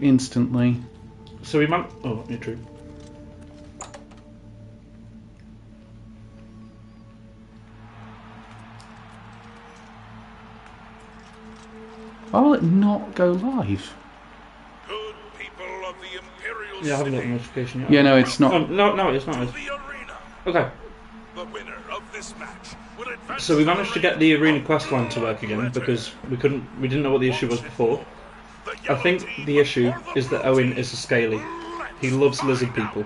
instantly. So we might. Oh, yeah, true. Why will it not go live? Good people of the Imperial Yeah, I haven't got the City, notification yet. Yeah, no, it's not. Oh, no, it's not. to the arena. Okay. The winner of this match will advance. So we managed to get the arena quest line to work again because we didn't know what the issue was before. I think the issue is that Owen is a scaly. He loves lizard people.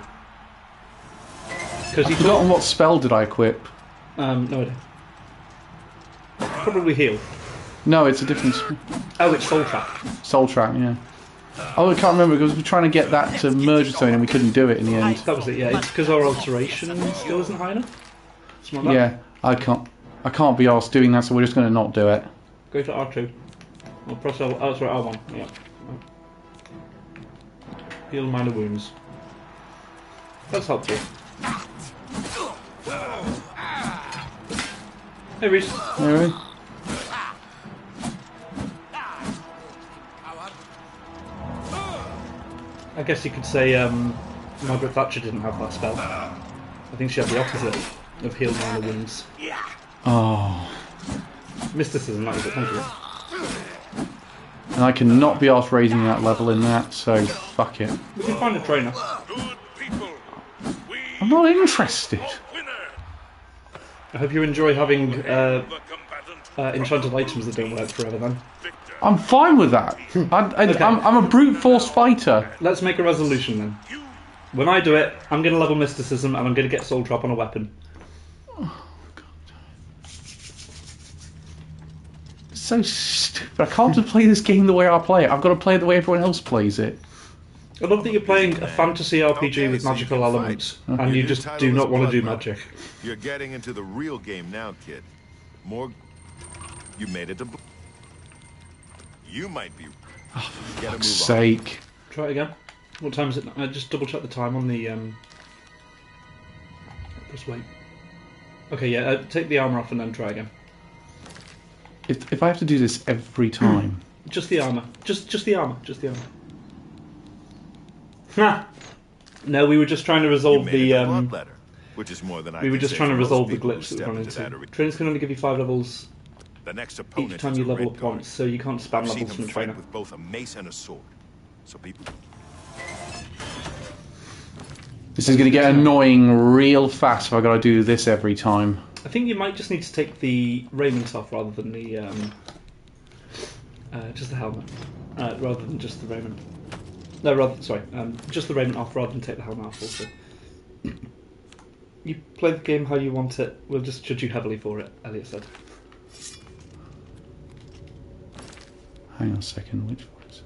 Because I've forgotten what spell did I equip. no idea. Probably heal. No, it's a different Oh, it's soul trap. soul trap, yeah. Oh, I can't remember because we were trying to get that to merge with something and we couldn't do it in the end. That was it. Yeah, it's because our alteration skill isn't high enough. Something like that. Yeah, I can't be asked doing that, so we're just going to not do it. Go to R2. Or press L. Oh, sorry, R1. Yeah. Heal minor wounds. That's helpful. Hey, Reese. Anyway. I guess you could say Margaret Thatcher didn't have that spell. I think she had the opposite of heal minor wounds. Oh. Mysticism, that was it. Thank you. And I cannot be asked raising that level in that, so fuck it. We can find a trainer. Good people, we I'm not interested. winner. I hope you enjoy having The combatant enchanted items that don't work forever then. victor. I'm fine with that. I'm a brute force fighter. Let's make a resolution then. When I do it, I'm going to level mysticism and I'm going to get soul trap on a weapon. So stupid. I can't just play this game the way I play it. I've got to play it the way everyone else plays it. I love that you're playing a fantasy RPG with magical elements and you just do not want to do magic. You're getting into the real game now, kid. More. You made it to. You might be. For fuck's sake. Try it again. What time is it? Just double check the time on the. Just wait. Okay, yeah. Take the armor off and then try again. If I have to do this every time. Just the armor. Just the armor. Just the armor. Ha! No, we were just trying to resolve the. Letter, which is more than I We were can just say trying to for most resolve the people who glitch that step we run into that into. arena. Trainers can only give you 5 levels The next opponent each time is you a level red up guard. once, so you can't spam I've seen levels him from the fight trainer. with both a mace and a sword. So people. This is going to get annoying real fast if I've got to do this every time. I think you might just need to take the raiment off rather than the just the helmet, rather than just the raiment. No, just the raiment off rather than take the helmet off. Also, you play the game how you want it. We'll just judge you heavily for it. Elliot said. Hang on a second, which one is it?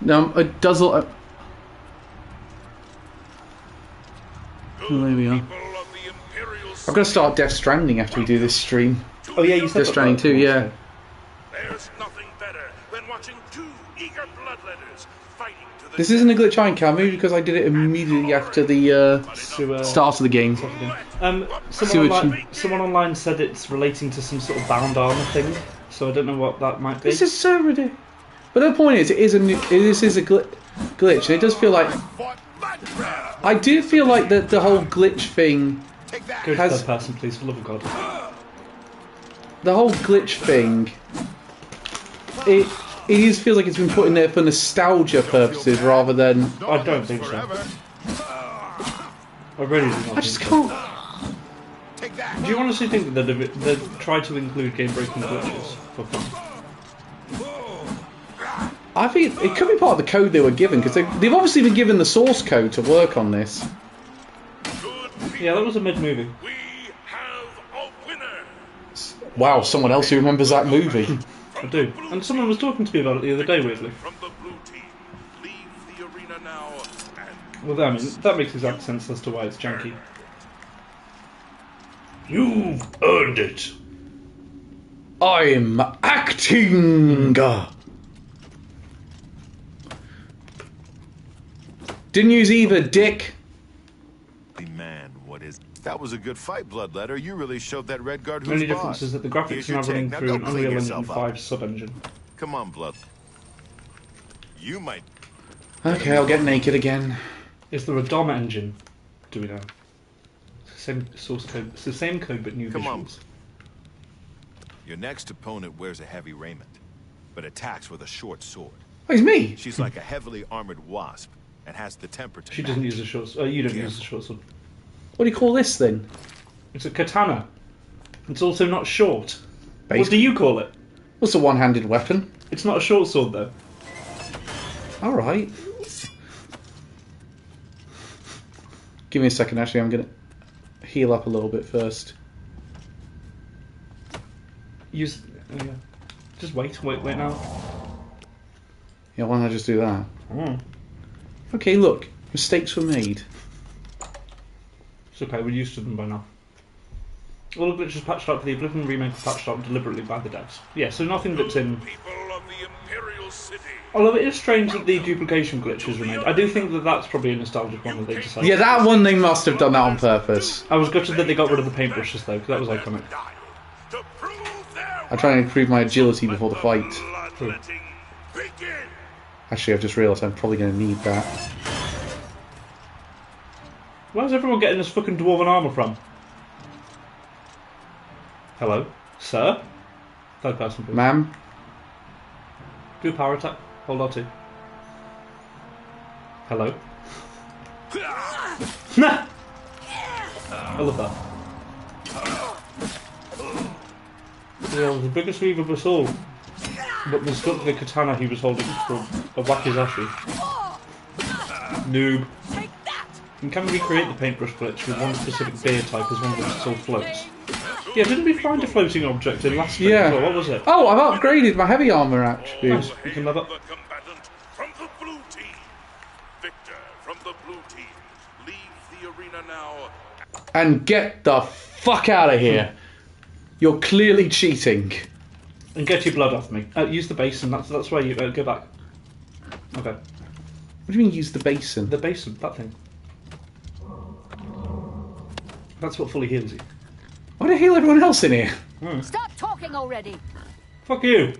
Now, it does look... Oh, there we are. People of the Imperial I've got to start Death Stranding after we do this stream. Oh yeah, you said Death Stranding 2, yeah. There's nothing better than watching two eager bloodletters fighting to the This isn't a glitch I encountered because I did it immediately after the start of the game. Someone online said it's relating to some sort of bound armor thing, so I don't know what that might be. This is so ridiculous. But the point is, this is a glitch, and it does feel like... I do feel like the whole glitch thing Go to has... third person, please, for the love of God. The whole glitch thing... It just feels like it's been put in there for nostalgia purposes rather than... I don't think so. I really do not. I just think so. can't... Do you honestly think that they've tried to include game-breaking glitches for fun? I think it could be part of the code they were given, because they've obviously been given the source code to work on this. Yeah, that was a mid-movie. We have a winner. Wow, someone else who remembers that movie. I do. And someone was talking to me about it the other day, weirdly. From the blue team, leave the arena now and Well, I mean, that makes exact sense as to why it's janky. You've earned it. I'm acting! Didn't use either, dick. man, what is? That was a good fight, Bloodletter. You really showed that Red Guard The who's only boss. difference is that the graphics Here's are your now running take. Now through an don't clean Unreal Engine yourself up. 5 sub-engine. Come on, Blood. You might... Okay, I'll get naked again. Is there a DOM engine? Do we know? It's the same source code. It's the same code but new Come on. visuals. Your next opponent wears a heavy raiment, but attacks with a short sword. Oh, it's me! She's like a heavily armored wasp and has the temper to She doesn't match. use a short. You don't use a short sword. What do you call this then? It's a katana. It's also not short. What Base- do you call it? What's a one-handed weapon? It's not a short sword though. Alright. Give me a second, actually, I'm gonna heal up a little bit first. Use. Yeah. Just wait now. Yeah, why don't I just do that? Oh. Okay, look. Mistakes were made. It's okay, we're used to them by now. All the glitches patched out for the Oblivion remake were patched out deliberately by the devs. Yeah, so nothing that's in... People of the Imperial City. Although it is strange that the duplication glitch was remade. I do think that that's probably a nostalgic one that they decided. Yeah, that one they must have done that on purpose. I was gutted that they got rid of the paintbrushes though, because that was iconic. To prove their I'm trying to improve my agility before the fight. bloodletting begin. Actually, I've just realised I'm probably going to need that. Where's everyone getting this fucking dwarven armour from? Hello? Sir? Third person, please. Ma'am? Do a power attack. Hold R2. Hello? Nah! I love that. Yeah, the biggest weave of us all. But mistook the katana he was holding for a wakizashi. Noob. And can we recreate the paintbrush glitch with one specific beer type as one of which still floats? Yeah, didn't we find a floating object in last thing? Yeah. So what was it? Oh, I've upgraded my heavy armour attributes. You can level up. The combatant from the blue team. Victor from the blue team. Leave the arena now. And get the fuck out of here. You're clearly cheating. And get your blood off me. Use the basin. That's where you go back. Okay. What do you mean use the basin? The basin. That thing. That's what fully heals you. Why do I heal everyone else in here? Stop talking already! Fuck you.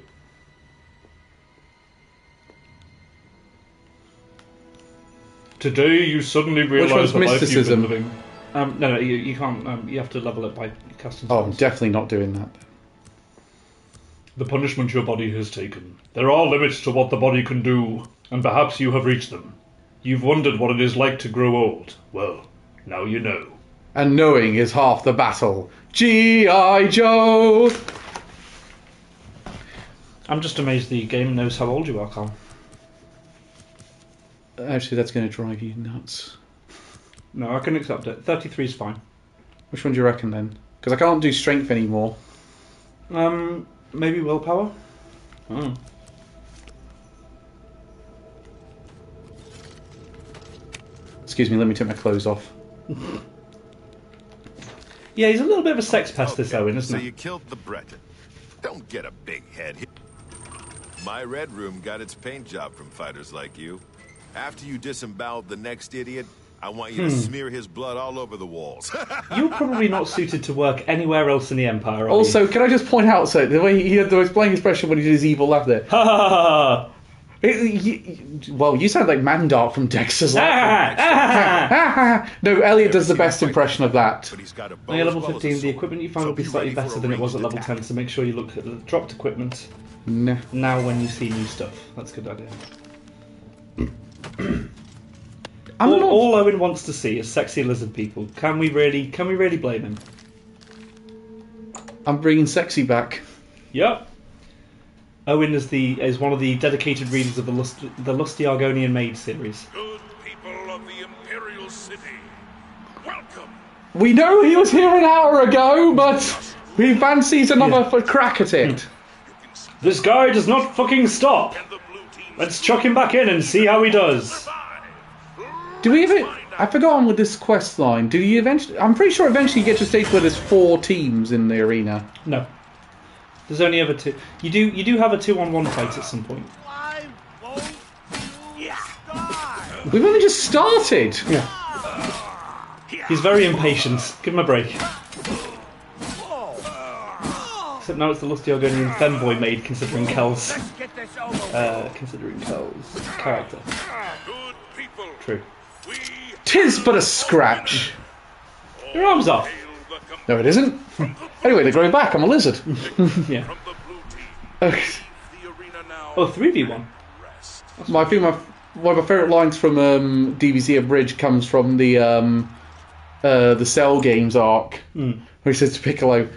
Today you suddenly realise one's the life you've mysticism? been living. No, you can't. You have to level it by casting Oh, I'm spells. definitely not doing that. The punishment your body has taken. There are limits to what the body can do, and perhaps you have reached them. You've wondered what it is like to grow old. Well, now you know. And knowing is half the battle. G.I. Joe! I'm just amazed the game knows how old you are, Carl. Actually, that's going to drive you nuts. No, I can accept it. 33 is fine. Which one do you reckon then? Because I can't do strength anymore. Maybe willpower? Oh. Excuse me, let me take my clothes off. Yeah, he's a little bit of a sex pest, this Owen, isn't So he? you killed the Breton. Don't get a big head. My red room got its paint job from fighters like you. After you disemboweled the next idiot, I want you to smear his blood all over the walls. You're probably not suited to work anywhere else in the Empire, are Also, can I just point out, so the way he had the most blank expression when he did his evil laugh there. Ha ha ha Well, you sound like Mandark from Dexter's ha! Laugh. No, Elliot does the best impression of that. But he's got a bow When you're as level well as a 15, the sword. equipment you find So will be be slightly ready for better a than it was at ranged level attack. 10, so make sure you look at the dropped equipment Nah. now when you see new stuff. That's a good idea. I'm not. All Owen wants to see is sexy lizard people. Can we really blame him? I'm bringing sexy back. Yep. Owen is one of the dedicated readers of the Lusty Argonian Maid series. Good people of the Imperial City. Welcome. We know he was here an hour ago, but he fancies another crack at it. This guy does not fucking stop. And the blue team. Let's chuck him back in and see how he does. Do we ever? I've forgotten with this quest line. Do you eventually? I'm pretty sure eventually you get to a stage where there's 4 teams in the arena. No. There's only ever 2. You do have a 2-on-1 fight at some point. Why won't you start? We've only just started. Yeah. He's very impatient. Give him a break. Except now it's the lusty Ogonian femboy maid, considering Kel's character. Good people, True. we 'Tis but a scratch. Your arm's off. hail the com- No, it isn't. Anyway, they're growing back. I'm a lizard. Yeah. from the blue team. Okay. The arena now. Oh, 3v1. Rest. I think one of my favourite lines from DBZ Abridged comes from the Cell Games arc, where he says to Piccolo,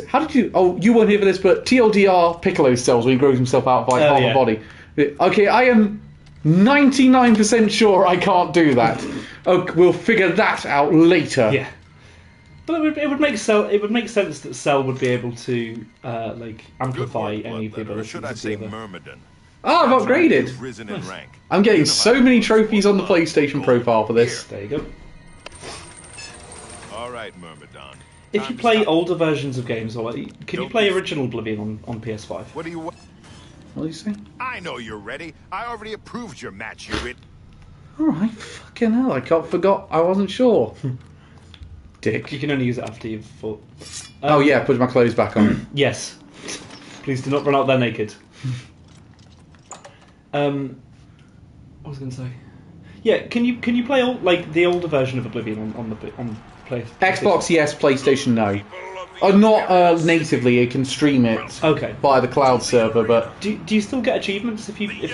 "How did you? Oh, you weren't here for this, but TLDR, Piccolo cells when he grows himself out by half yeah. a body. Okay, I am 99% sure I can't do that. We'll figure that out later." Yeah. But it would make sense that Cell would be able to amplify any of the Or abilities should I of say the other. Myrmidon? Oh, I've upgraded. You've risen in rank. I'm getting so many trophies on the PlayStation profile for this. There you go. All right, Myrmidon. If Time you to play stop. older versions of games, or can you Don't play be- original Oblivion on PS5? What do you want? What do you say? I know you're ready. I already approved your match, you it. Alright, fucking hell, I forgot. I wasn't sure. Dick. You can only use it after you've fought. Oh yeah, put my clothes back on. Yes. Please do not run out there naked. What was I going to say? Yeah, can you play the older version of Oblivion on PlayStation? Xbox, yes. PlayStation, no. Not natively. It can stream it Okay. via the cloud server, but Do you still get achievements if you play it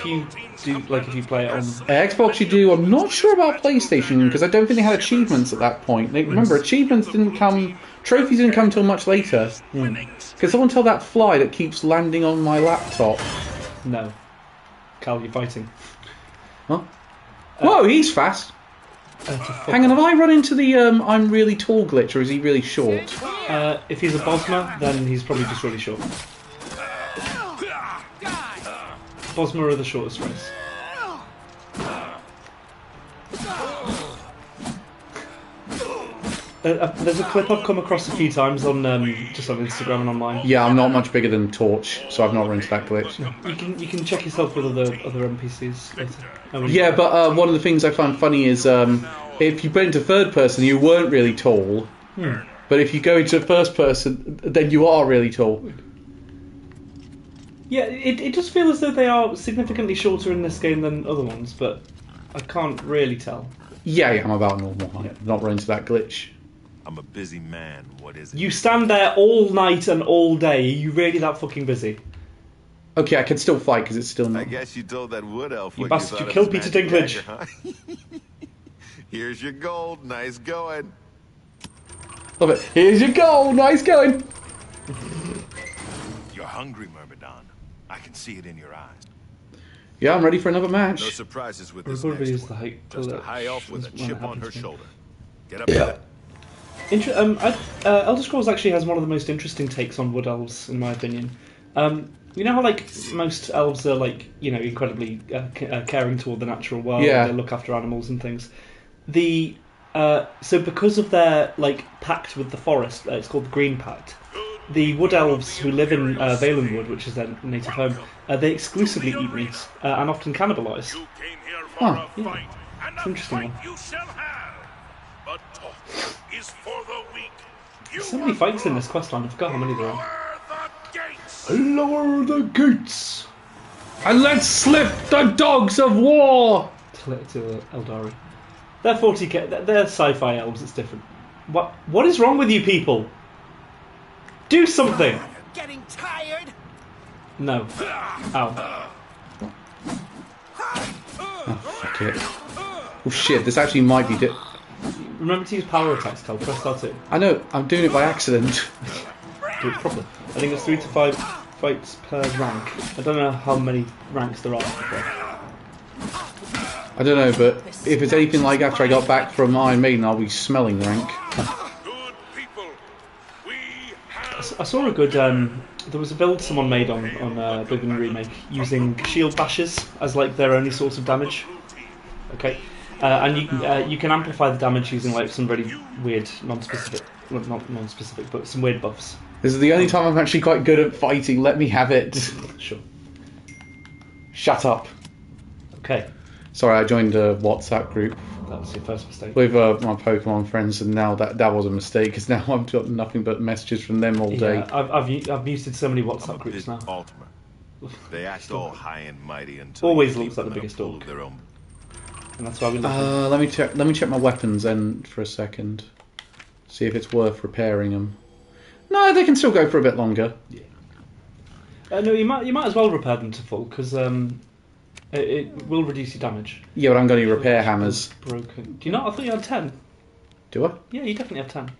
on? Xbox you do. I'm not sure about PlayStation because I don't think they had achievements at that point. Remember, achievements didn't come. Trophies didn't come till much later. Can someone tell that fly that keeps landing on my laptop? No. Cal, you're fighting. Huh? Whoa, he's fast. Hang on, have I run into the I'm really tall glitch, or is he really short? If he's a Bosma, then he's probably just really short. Bosma are the shortest race. There's a clip I've come across a few times on just on Instagram and online. Yeah, I'm not much bigger than Torch, so I've not run into that glitch. You can check yourself with other NPCs later. Yeah, but one of the things I find funny is if you went into third person, you weren't really tall. But if you go into first person, then you are really tall. Yeah, it does feel as though they are significantly shorter in this game than other ones, but I can't really tell. Yeah, I'm about normal height. I've not run into that glitch. I'm a busy man. What is it? You stand there all night and all day. Are you really that fucking busy? Okay, I can still fight because it's still I not. guess you told that wood elf You what bastard, you you thought killed of his Peter magic Dinklage. dagger, huh? Here's your gold. Nice going. Love it. Here's your goal. Nice going. You're hungry, Myrmidon. I can see it in your eyes. Yeah, I'm ready for another No match. surprises with this Everybody next is the one. height. Just a high elf with a when it chip on happens her to me. shoulder. Get up there. Elder Scrolls actually has one of the most interesting takes on wood elves, in my opinion. You know how most elves are incredibly caring toward the natural world. Yeah. They look after animals and things. So because of their pact with the forest, it's called the Green Pact. The wood elves who live in Valenwood, which is their native home, they exclusively eat meat and often cannibalise. You came here for Huh, a fight, and It's a interesting fight one. you shall have. But talk is for the weak. You So many fights in this questline. I forgot how many there are. lower the gates. Lower the gates and let's slip the dogs of war. To Eldari. They're 40k. They're sci-fi elves. It's different. What is wrong with you people? Do something. Getting tired? No. Ow. Fuck it. Oh shit, this actually might be... Remember to use power attacks, Cal. Press R2. I know, I'm doing it by accident. Do it properly. I think it's 3 to 5 fights per rank. I don't know how many ranks there are. I don't know, but if it's anything like after I got back from Iron Maiden, I'll be smelling rank. Good people. We have I saw a good. There was a build someone made on Oblivion Remake using shield bashes as their only source of damage. Okay, and you can amplify the damage using some really weird non-specific, well, not non-specific, but some weird buffs. This is the only time I'm actually quite good at fighting. Let me have it. Sure. Shut up. Okay. Sorry, I joined a WhatsApp group That's your first mistake. with my Pokemon friends, and now that was a mistake because now I've got nothing but messages from them all day. Yeah, I've muted so many WhatsApp groups now. Ultima. They act all high and mighty until Always you looks leave like the them in a biggest pool dog. of their own. And that's why we love them. Let me check my weapons then for a second. See if it's worth repairing them. No, they can still go for a bit longer. Yeah. No, you might as well repair them to full because it will reduce your damage. Yeah, but I'm going to repair hammers. Broken. Do you not? I thought you had 10. Do I? Yeah, you definitely have 10.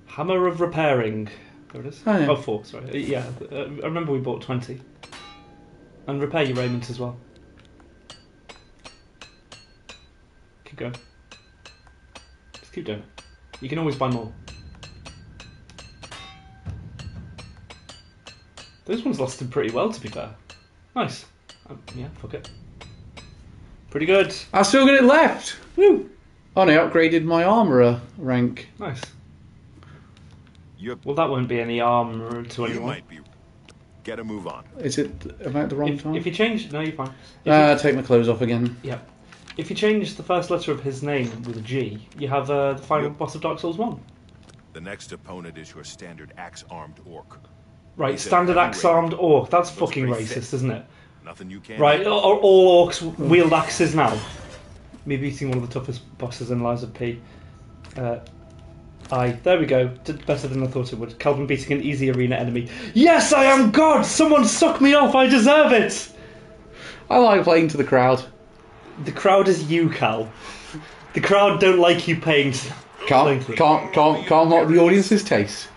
Hammer of repairing. There it is. Oh, yeah. 4, sorry. Yeah, I remember we bought 20. And repair your raiment as well. Keep going. Just keep doing it. You can always buy more. Those ones lasted pretty well, to be fair. Nice. Yeah, fuck it. Pretty good. I still got it left. Woo! Oh, no, I upgraded my armourer rank. Nice. Well, that won't be any armour to You anyone. might be. Get a move on. Is it about the wrong time? If you change... No, you're fine. If Take my clothes off again. Yeah. If you change the first letter of his name with a G, you have the final boss of Dark Souls 1. The next opponent is your standard axe-armed orc. Right, He's a standard heavyweight. axe-armed orc. That's Looks fucking pretty racist, fit. isn't it? Nothing you can't. Right, are all orcs wield axes now? Me beating one of the toughest bosses in Lies of P. Aye, there we go. Did better than I thought it would. Calvin beating an easy arena enemy. Yes, I am God! Someone suck me off, I deserve it! I like playing to the crowd. The crowd is you, Cal. The crowd don't like you paying to... Can't mock the audience's taste.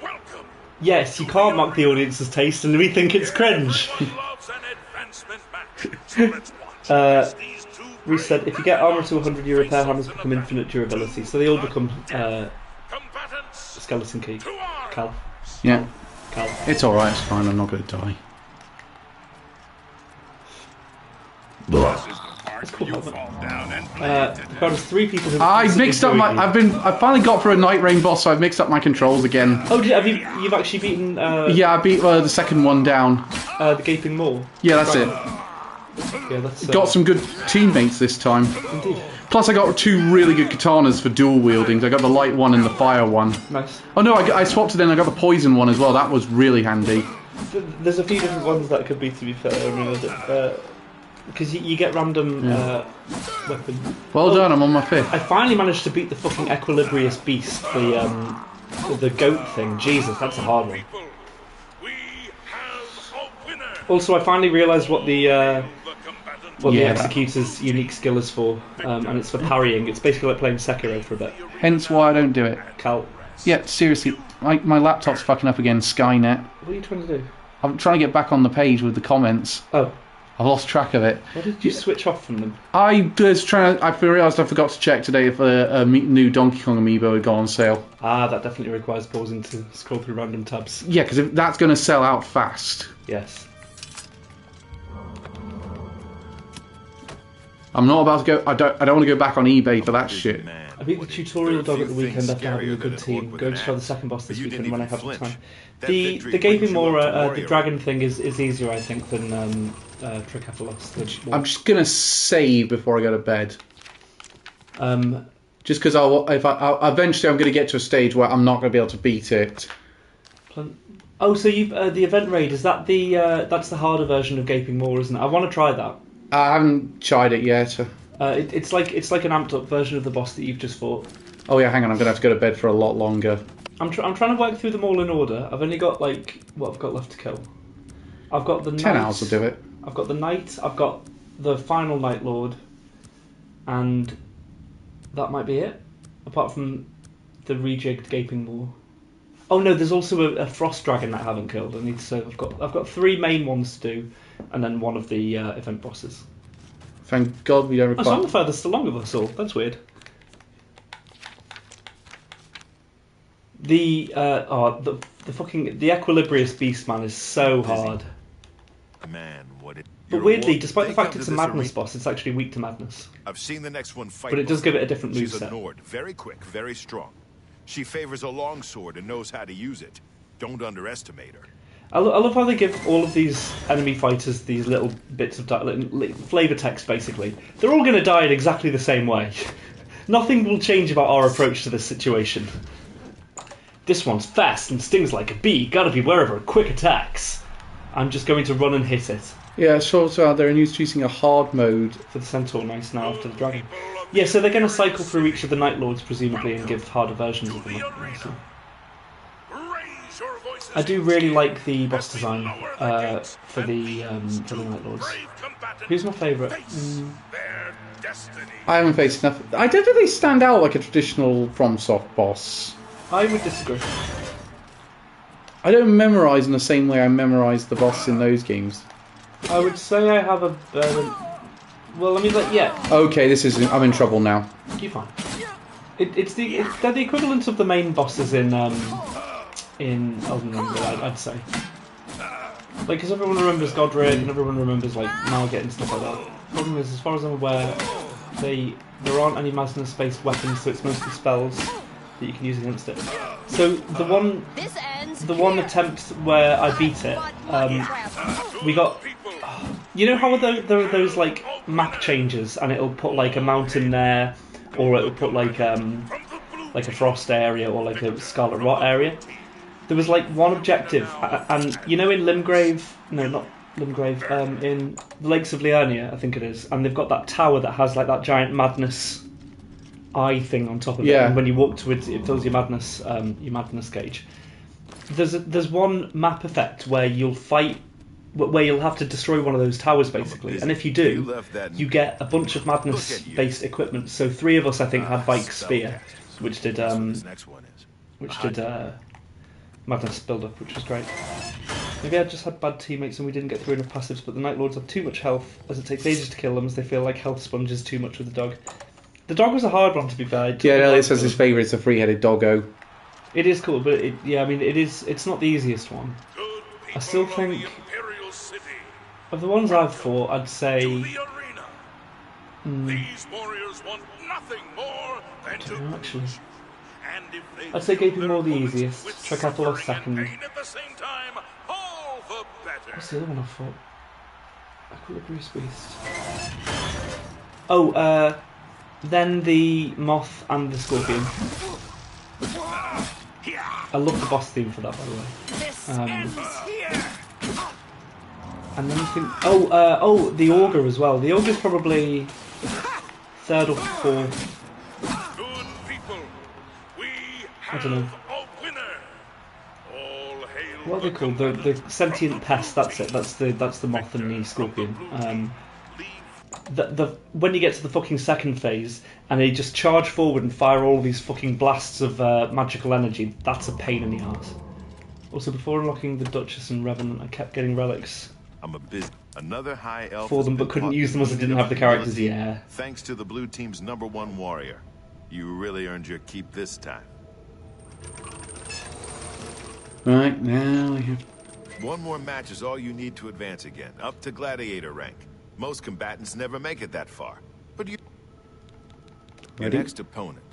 Welcome. Yes, you can't mock the audience's taste and we think it's cringe. Everyone loves an advancement match. So let's watch as these two Reese said, if you get armour to 100, your repair hammers become infinite durability. So they all become combatants skeleton key. to arms. Cal. Yeah, Cal. it's alright, it's fine, I'm not going to die. This is the part where you fall down and There's 3 people who... I've mixed up my... I finally got through a Night Rain boss, so I've mixed up my controls again. Oh, you've actually beaten... Yeah, I beat the second one down. the Gaping Maw. Yeah, that's it. Yeah, that's... Got some good teammates this time. Indeed. Plus I got 2 really good katanas for dual wielding. I got the light one and the fire one. Nice. Oh no, I swapped it in, I got the poison one as well, that was really handy. There's a few different ones that could be, to be fair. I mean, because you get random weapon. Well done, I'm on my 5th. I finally managed to beat the fucking Equilibrious Beast, the goat thing. Jesus, that's a hard one. people, we have a winner. Also, I finally realised what the The combatant Yeah. Executor's unique skill is for, and it's for parrying. It's basically like playing Sekiro for a bit. Hence why I don't do it. Cal, Yeah, seriously, my laptop's fucking up again, Skynet. what are you trying to do? I'm trying to get back on the page with the comments. Oh, I've lost track of it. what did you switch off from them? I realised I forgot to check today if a new Donkey Kong amiibo had gone on sale. Ah, that definitely requires pausing to scroll through random tabs. Yeah, because that's going to sell out fast. Yes. I'm not about to go. I don't want to go back on eBay for that shit. Man. I beat the tutorial dog at the weekend after having a Scarier good than team. orc with Going an to try the axe. second boss this But you weekend didn't when I even have the flinch. time. That The victory Gaping brings you Maw, up to the warrior dragon thing is easier, I think, than Tricephalus. I'm just going to save before I go to bed. Um, Just because eventually I'm going to get to a stage where I'm not going to be able to beat it. oh, so you've the event raid, is that that's the harder version of Gaping Maw, isn't it? I want to try that. I haven't tried it yet. It's like an amped up version of the boss that you've just fought. Oh yeah, hang on, I'm going to have to go to bed for a lot longer. I'm trying to work through them all in order. I've only got what I've got left to kill. I've got the 10 knight, hours will do it. I've got the knight. I've got the final Night Lord, and that might be it. Apart from the rejigged Gaping Maw. Oh no, there's also a frost dragon that I haven't killed. I've got 3 main ones to do, and then one of the event bosses. Thank God we don't Oh, so I'm require... the furthest along of us all. That's weird. The fucking Equilibrious Beast, man, is so hard. Man, what it. But you're a weirdly, warrior. despite the They fact come it's to a this madness arena- boss, it's actually weak to madness. I've seen the next one fight. But it does before. give it a different She's moveset. a Nord, very quick, very strong. She favors a longsword and knows how to use it. Don't underestimate her. I love how they give all of these enemy fighters these little bits of flavour text, basically. They're all going to die in exactly the same way. Nothing will change about our approach to this situation. This one's fast and stings like a bee. Gotta be wary of her quick attacks. I'm just going to run and hit it. Yeah, shorts out there and introducing a hard mode. For the Centaur, nice now after the Dragon. Yeah, so they're going to cycle through each of the Night Lords, presumably, and give harder versions of them. So. I do really like the boss design for the Night Lords. Who's my favourite? I haven't faced enough. I don't think they stand out like a traditional FromSoft boss. I would disagree. I don't memorise in the same way I memorise the boss in those games. I would say I have a... well, let me let... Yeah. Okay, this is... I'm in trouble now. You're fine. They're the equivalent of the main bosses in Elden Ring, I'd say. Like, because everyone remembers Godric and everyone remembers, like, Malget and stuff like that. The problem is, as far as I'm aware, there aren't any Madness-based weapons, so it's mostly spells that you can use against it. So the one attempt where I beat it, we got... You know how there are those, like, map changes, and it'll put, like, a mountain there, or it'll put, like a frost area, or, like, a scarlet rot area? There was, like, one objective, and, you know, in Limgrave... No, not Limgrave, in the Lakes of Liurnia, I think it is, and they've got that tower that has, like, that giant madness eye thing on top of it, and when you walk to it, it fills your madness gauge. There's one map effect where you'll fight... where you'll have to destroy one of those towers, basically. And if you do, you get a bunch of Madness-based equipment. So 3 of us, I think, had Vike's Spear, which did Madness build-up, which was great. Maybe I just had bad teammates and we didn't get through enough passives, but the Night Lords have too much health, as it takes ages to kill them, as they feel like health sponges too much with the dog. The dog was a hard one, to be fair. Yeah, Elliot says his favourite is a 3-headed doggo. It is cool, but it's not the easiest one. I still think... Of the ones I've fought, I'd say... These warriors want nothing more than to... Actually... I'd say Gaping Maw the easiest, Tricathlos second. What's the other one I fought? Equilibrious Beast. Oh, then the Moth and the Scorpion. I love the boss theme for that, by the way. And then I think... the Augur as well. The Augur's probably 3rd or 4th. I don't know. What are they called? The sentient pest. That's it. That's the Moth and the Scorpion. When you get to the fucking second phase and they just charge forward and fire all these fucking blasts of magical energy, that's a pain in the arse. Also, before unlocking the Duchess and Revenant, I kept getting relics Another high elf for them, but couldn't use them as I didn't have the characters. Yeah. Thanks to the blue team's #1 warrior, you really earned your keep this time. Right, now we have... One more match is all you need to advance again, up to gladiator rank. Most combatants never make it that far. But your next opponent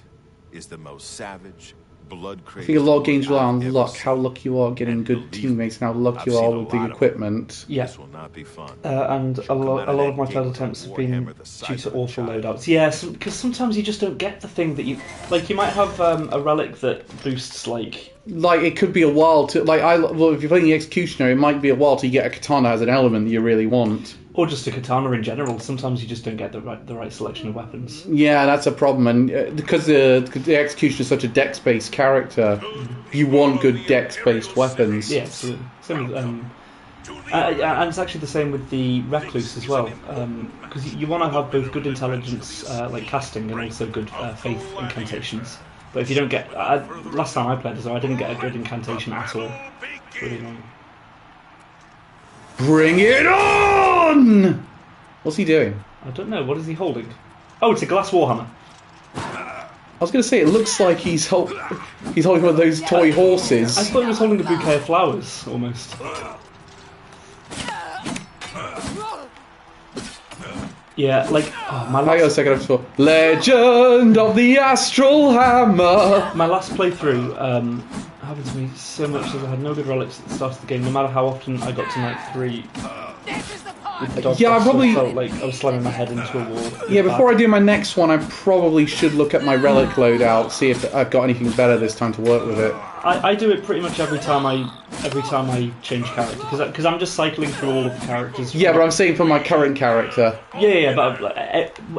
is the most savage, blood-crazy... I think a lot of games rely on luck, how lucky you are getting good teammates, and how lucky you are with the equipment. Yeah. This will not be fun. And a lot of my failed attempts have been due to awful loadouts. Yeah, because sometimes you just don't get the thing that you... Like, you might have a relic that boosts, like... Like, it could be a while to... Like, if you're playing the Executioner, it might be a while till you get a katana as an element that you really want. Or just a katana in general. Sometimes you just don't get the right selection of weapons. Yeah, that's a problem. And because the Executioner is such a dex-based character, you want good dex-based weapons. Yeah, absolutely. Same with, and it's actually the same with the Recluse as well. Because you want to have both good intelligence, like casting, and also good faith incantations. But if you don't get... last time I played as well, I didn't get a good incantation at all. It's really annoying. Bring it on! What's he doing? I don't know. What is he holding? Oh, it's a glass warhammer. I was going to say, it looks like he's holding one of those toy horses. I thought he was holding a bouquet of flowers, almost. Yeah, like... Oh, my last... Hang on a second, I'm sure. Legend of the Astral Hammer! My last playthrough, happened to me so much as I had no good relics at the start of the game, no matter how often I got to night 3. With the dog Yeah, I boss, probably- felt like I was slamming my head into a wall. Yeah, before I do my next one, I probably should look at my relic loadout, see if I've got anything better this time to work with it. I do it pretty much every time I change character because I'm just cycling through all of the characters. Yeah, but I'm saying for my current character. Yeah, but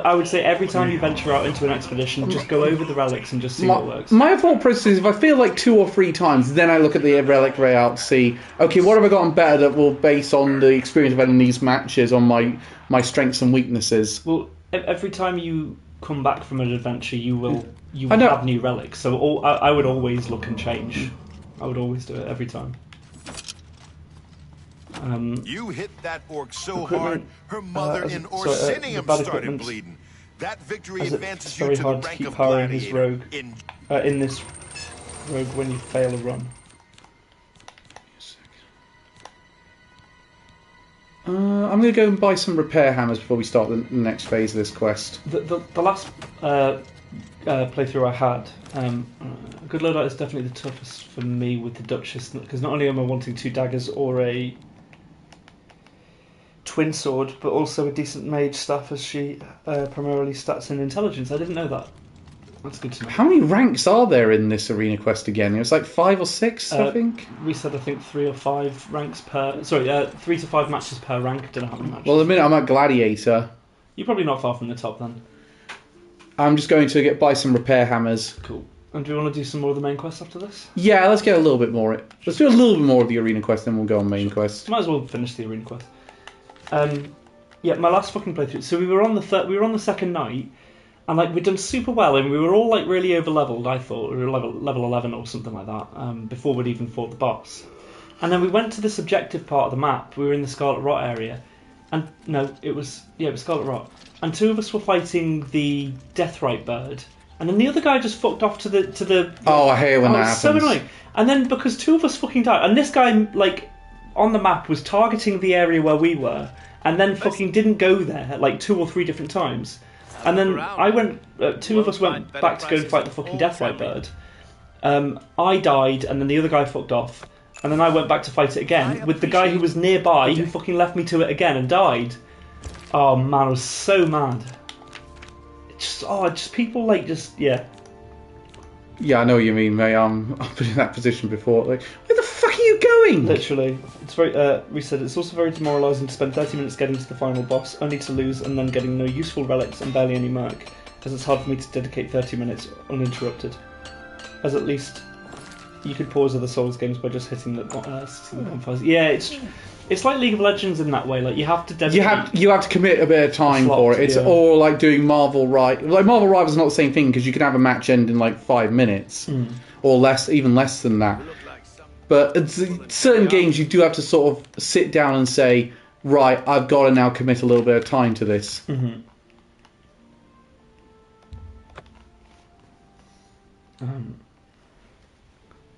I would say every time you venture out into an expedition, just go over the relics and just see what works. My thought process is if I feel like 2 or 3 times, then I look at the relic layout, see, okay, what have I gotten better that will base on the experience of having these matches on my strengths and weaknesses. Well, every time you come back from an adventure, you will I know. have new relics. So I would always look and change. I would always do it every time. You hit that orc so hard, Equipment, her mother as in a- sorry, Orsinium bad started equipment, bleeding. That victory as advances it's you very to the hard to rank keep of powering his gladiator. rogue in this rogue when you fail a run. I'm going to go and buy some repair hammers before we start the next phase of this quest. The last playthrough I had, good loadout is definitely the toughest for me with the Duchess, because not only am I wanting 2 daggers or a twin sword, but also a decent mage staff as she primarily stats in intelligence. I didn't know that. That's good to know. How many ranks are there in this arena quest again? It was like 5 or 6, I think. We said I think 3 or 5 ranks per. Sorry, 3 to 5 matches per rank. Don't know how many matches. Well, the minute I'm at Gladiator, You're probably not far from the top then. I'm just going to buy some repair hammers. Cool. And do we want to do some more of the main quest after this? Yeah, let's get a little bit more. Let's do a little bit more of the arena quest, then we'll go on main quest. Might as well finish the arena quest. Yeah, my last fucking playthrough. So we were on the second night, and like we'd done super well, and we were all like really over leveled. I thought we were level 11 or something like that before we'd even fought the boss. And then we went to this objective part of the map. We were in the Scarlet Rot area, and no, it was Scarlet Rot. And 2 of us were fighting the Deathrite bird, and then the other guy just fucked off to the. Oh, I hate when that It's so happens. annoying. And then because 2 of us fucking died, and this guy like on the map was targeting the area where we were, and then fucking didn't go there like 2 or 3 different times. And then I went. 2 of us went back to go and fight the fucking Deathrite bird. I died, and then the other guy fucked off. And then I went back to fight it again with the guy who was nearby, who fucking left me to it again and died. Oh man, I was so mad. Just people like yeah. Yeah, I know what you mean, mate. I've been in that position before. Like, where the fuck are you going? Literally, it's very. We said it's also very demoralising to spend 30 minutes getting to the final boss, only to lose, and then getting no useful relics and barely any merc, as it's hard for me to dedicate 30 minutes uninterrupted. As at least you could pause other Souls games by just hitting the bonfires. Yeah, it's like League of Legends in that way. Like you have to dedicate. You have to commit a bit of time slot, for it. It's yeah. all like doing Marvel Rivals. Like Marvel Rivals is not the same thing because you can have a match end in like 5 minutes or less, even less than that. But it's, certain games you do have to sort of sit down and say, right, I've got to now commit a little bit of time to this. Mm-hmm.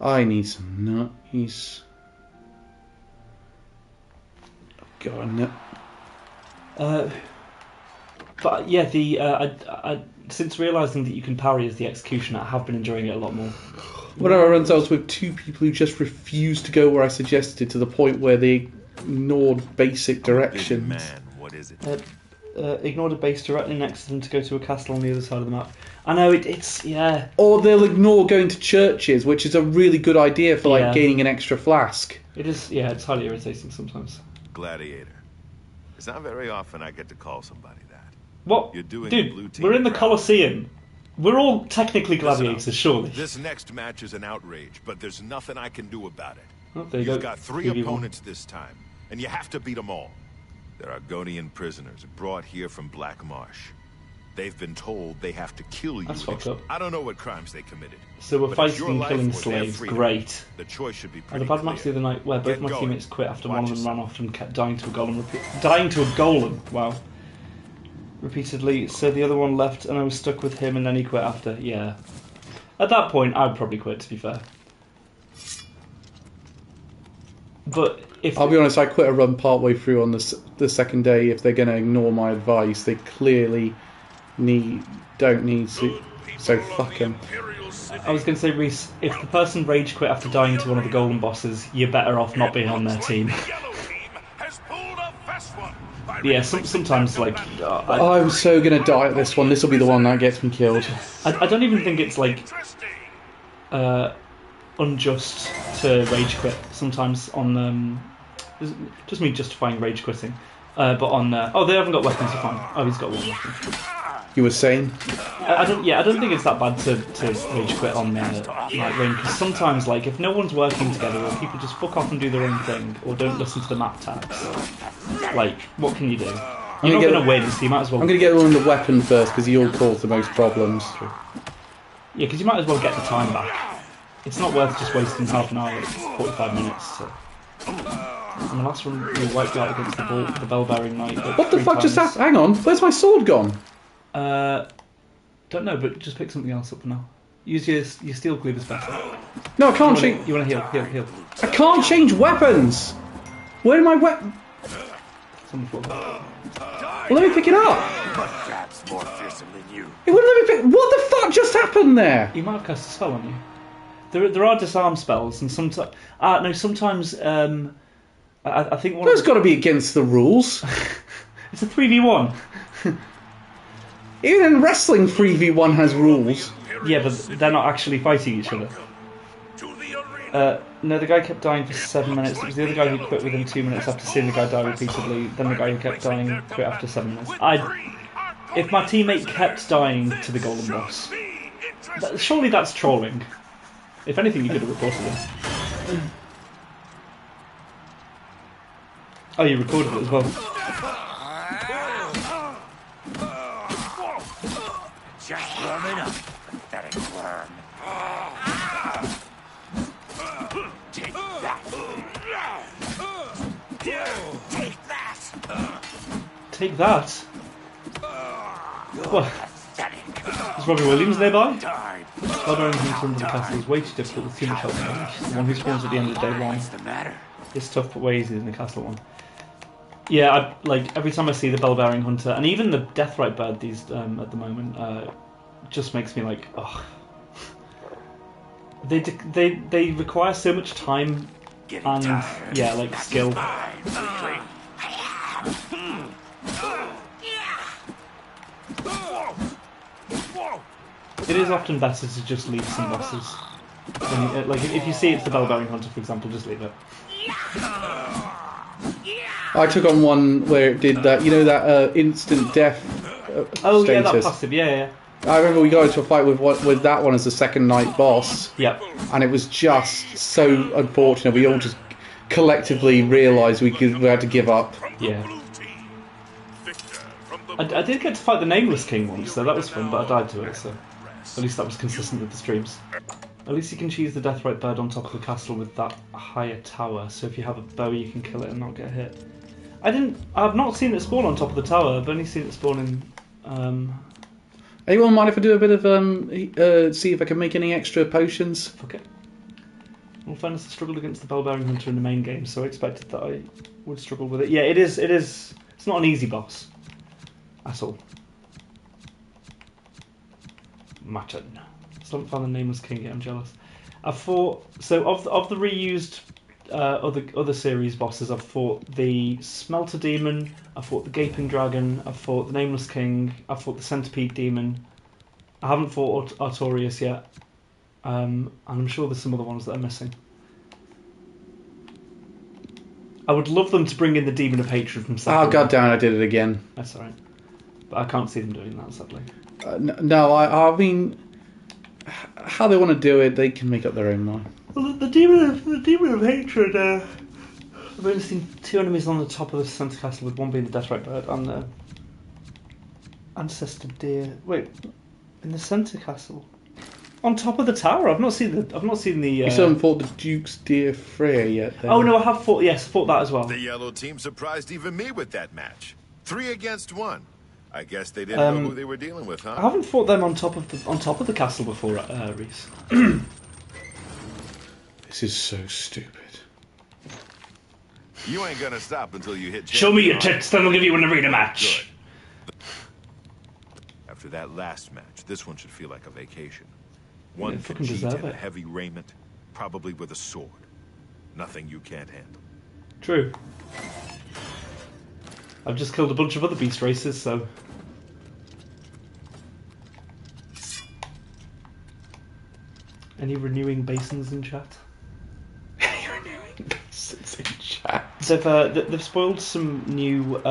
I need some nutties. Got a nut. But yeah, I since realising that you can parry as the executioner, I have been enjoying it a lot more. Whenever I run sales with 2 people who just refused to go where I suggested to the point where they ignored basic directions. Man, what is it? Ignore the base directly next to them to go to a castle on the other side of the map. I know it's yeah. Or they'll ignore going to churches, which is a really good idea for like Yeah. gaining an extra flask. It is yeah. It's highly irritating sometimes. Gladiator. It's not very often I get to call somebody that. What, You're doing dude? the blue team We're in the proud. Colosseum. We're all technically gladiators, Listen up. surely. This next match is an outrage, but there's nothing I can do about it. Oh, there you You've go. got 3 3v1. opponents this time, and you have to beat them all. They're Argonian prisoners brought here from Black Marsh. They've been told they have to kill you. That's fucked up. I don't know what crimes they committed. So we're but it's your fighting life killing or their slaves. freedom. Great. The choice should be I pretty had a bad match the clear. other night where both Get my going. teammates quit after Watch one of them yourself. ran off and kept dying to a golem. Dying to a golem. Wow. Repeatedly. So the other one left, and I was stuck with him, and then he quit after. Yeah. At that point, I'd probably quit. To be fair. But if I'll be honest, I quit a run partway through on the second day. If they're going to ignore my advice, they clearly don't need to. So fuck them. I was going to say, Reese, if the person rage quit after dying to one of the golden bosses, you're better off not being on their team. Yeah, sometimes, like... I'm so going to die at this one. This will be the one that gets me killed. I don't even think it's, like, unjust to rage quit sometimes on... just me justifying rage quitting. But on... oh, they haven't got weapons to find. Oh, he's got one weapon. You were saying? I don't think it's that bad to rage quit on Night Rain, because sometimes, like, if no one's working together, or people just fuck off and do their own thing, or don't listen to the map tags, like, what can you do? You're not going to win, so you might as well... I'm going to get on the weapon first, because you'll cause the most problems. Yeah, because you might as well get the time back. It's not worth just wasting half an hour, it's 45 minutes. So. And the last one we wiped out against the bell-bearing knight. What the fuck just happened? Hang on, where's my sword gone? Don't know, but just pick something else up for now. Use your steel cleavers better. No, I can't change... You want to heal. I can't change weapons! Where are my weapons? Well, let me pick it up! It wouldn't let me pick... What the fuck just happened there? You might have cast a spell on you. There are disarm spells, and sometimes... sometimes... I think one... That's got to be against the rules. It's a 3v1. Even in wrestling, 3v1 has rules. Yeah, but they're not actually fighting each other. No, the guy kept dying for 7 minutes. It was the other guy who quit within 2 minutes after seeing the guy die repeatedly. Then the guy who kept dying quit after 7 minutes. If my teammate kept dying to the golden boss, surely that's trolling. If anything, you could have reported it. Oh, you recorded it as well. Just warming up, pathetic worm. Take that. Take that. Take that? What? Is Robbie Williams nearby? Barbarian hunter under the castle is way too difficult with too much help. The one who spawns at the end of day one. It's tough but way easier than the castle one. Yeah, like every time I see the bell-bearing hunter, and even the deathrite bird these at the moment, just makes me like, ugh. They require so much time and yeah, like skill. It is often better to just leave some bosses. Like if you see it's the bell-bearing hunter, for example, just leave it. I took on one where it did that, you know, that instant death oh, status. yeah, that passive, yeah. I remember we got into a fight with that one as the second night boss. Yep. And it was just so unfortunate. We all just collectively realised we had to give up. Yeah. I did get to fight the Nameless King once, so that was fun, but I died to it, so at least that was consistent with the streams. At least you can choose the Deathrite Bird on top of the castle with that higher tower, so if you have a bow you can kill it and not get hit. I've not seen it spawn on top of the tower, I've only seen it spawn in... Anyone mind if I do a bit of, see if I can make any extra potions? Fuck it. Well, fairness, I struggled against the Bell-Bearing Hunter in the main game, so I expected that I would struggle with it. Yeah, it is, it's not an easy boss. At all. Mutton. Still haven't found the Nameless King yet, I'm jealous. I've fought... So, of the reused other series bosses, I've fought the Smelter Demon, I've fought the Gaping Dragon, I've fought the Nameless King, I've fought the Centipede Demon. I haven't fought Artorias yet. And I'm sure there's some other ones that are missing. I would love them to bring in the Demon of Hatred from Second. Oh, god damn it, I did it again. That's alright. But I can't see them doing that, sadly. No, I mean... How they want to do it, they can make up their own mind. Well, the demon of hatred. I've only seen 2 enemies on the top of the centre castle, with one being the Deathrite Bird and the Ancestor Deer. Wait, in the centre castle, on top of the tower. I've not seen the. You still haven't fought the Duke's Deer Freya yet. Then. Oh no, I have fought. Yes, fought that as well. The yellow team surprised even me with that match. 3 against 1. I guess they didn't know who they were dealing with, huh? I haven't fought them on top of the castle before, Reese. This is so stupid. You ain't gonna stop until you hit. Show me your tits, then I'll give you an arena match. Good. After that last match, this one should feel like a vacation. One fucking can cheat deserve in it. heavy raiment, probably with a sword. Nothing you can't handle. True. I've just killed a bunch of other beast races, so... Any renewing basins in chat? It's in chat. They've spoiled some new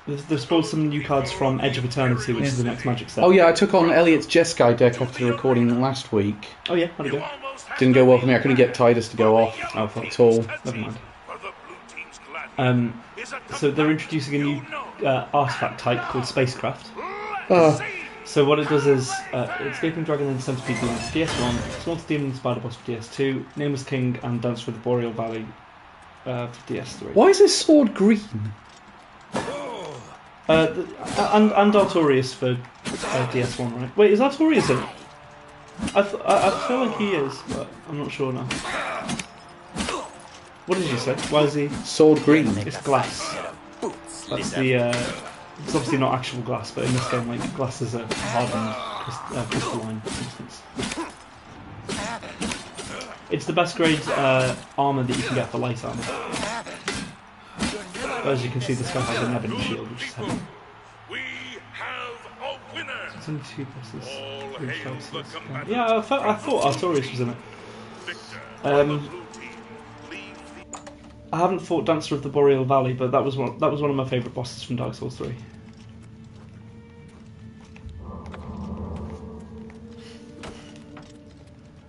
they've spoiled some new cards from Edge of Eternity, which is the next Magic set. Oh yeah, I took on Elliot's Jeskai deck after the recording last week. Oh yeah, how'd it go? Didn't go well for me. I couldn't get Tidus to go off at all. Never mind. So they're introducing a new artifact type called Spacecraft. So what it does is Escaping Dragon and Centipede Demon for DS1, Small Demon and Spider Boss for DS2, Nameless King and Dance for the Boreal Valley for DS3. Why is this sword green? And Artorias for DS1, right? Wait, is Artorias in it? I feel like he is, but I'm not sure now. What did you say? Why is he... Sword green. It's glass. That's the... It's obviously not actual glass, but in this game, like, glass is a hardened crystalline substance. It's the best grade armour that you can get for light armour. But as you can see, this guy has an ebony shield, which is heavy. We have a winner. It's only 2 bosses. All hail the combatant. Yeah, I thought Artorias was in it. Victor from the Um, blue team. Leave the I haven't fought Dancer of the Boreal Valley, but that was one of my favourite bosses from Dark Souls 3.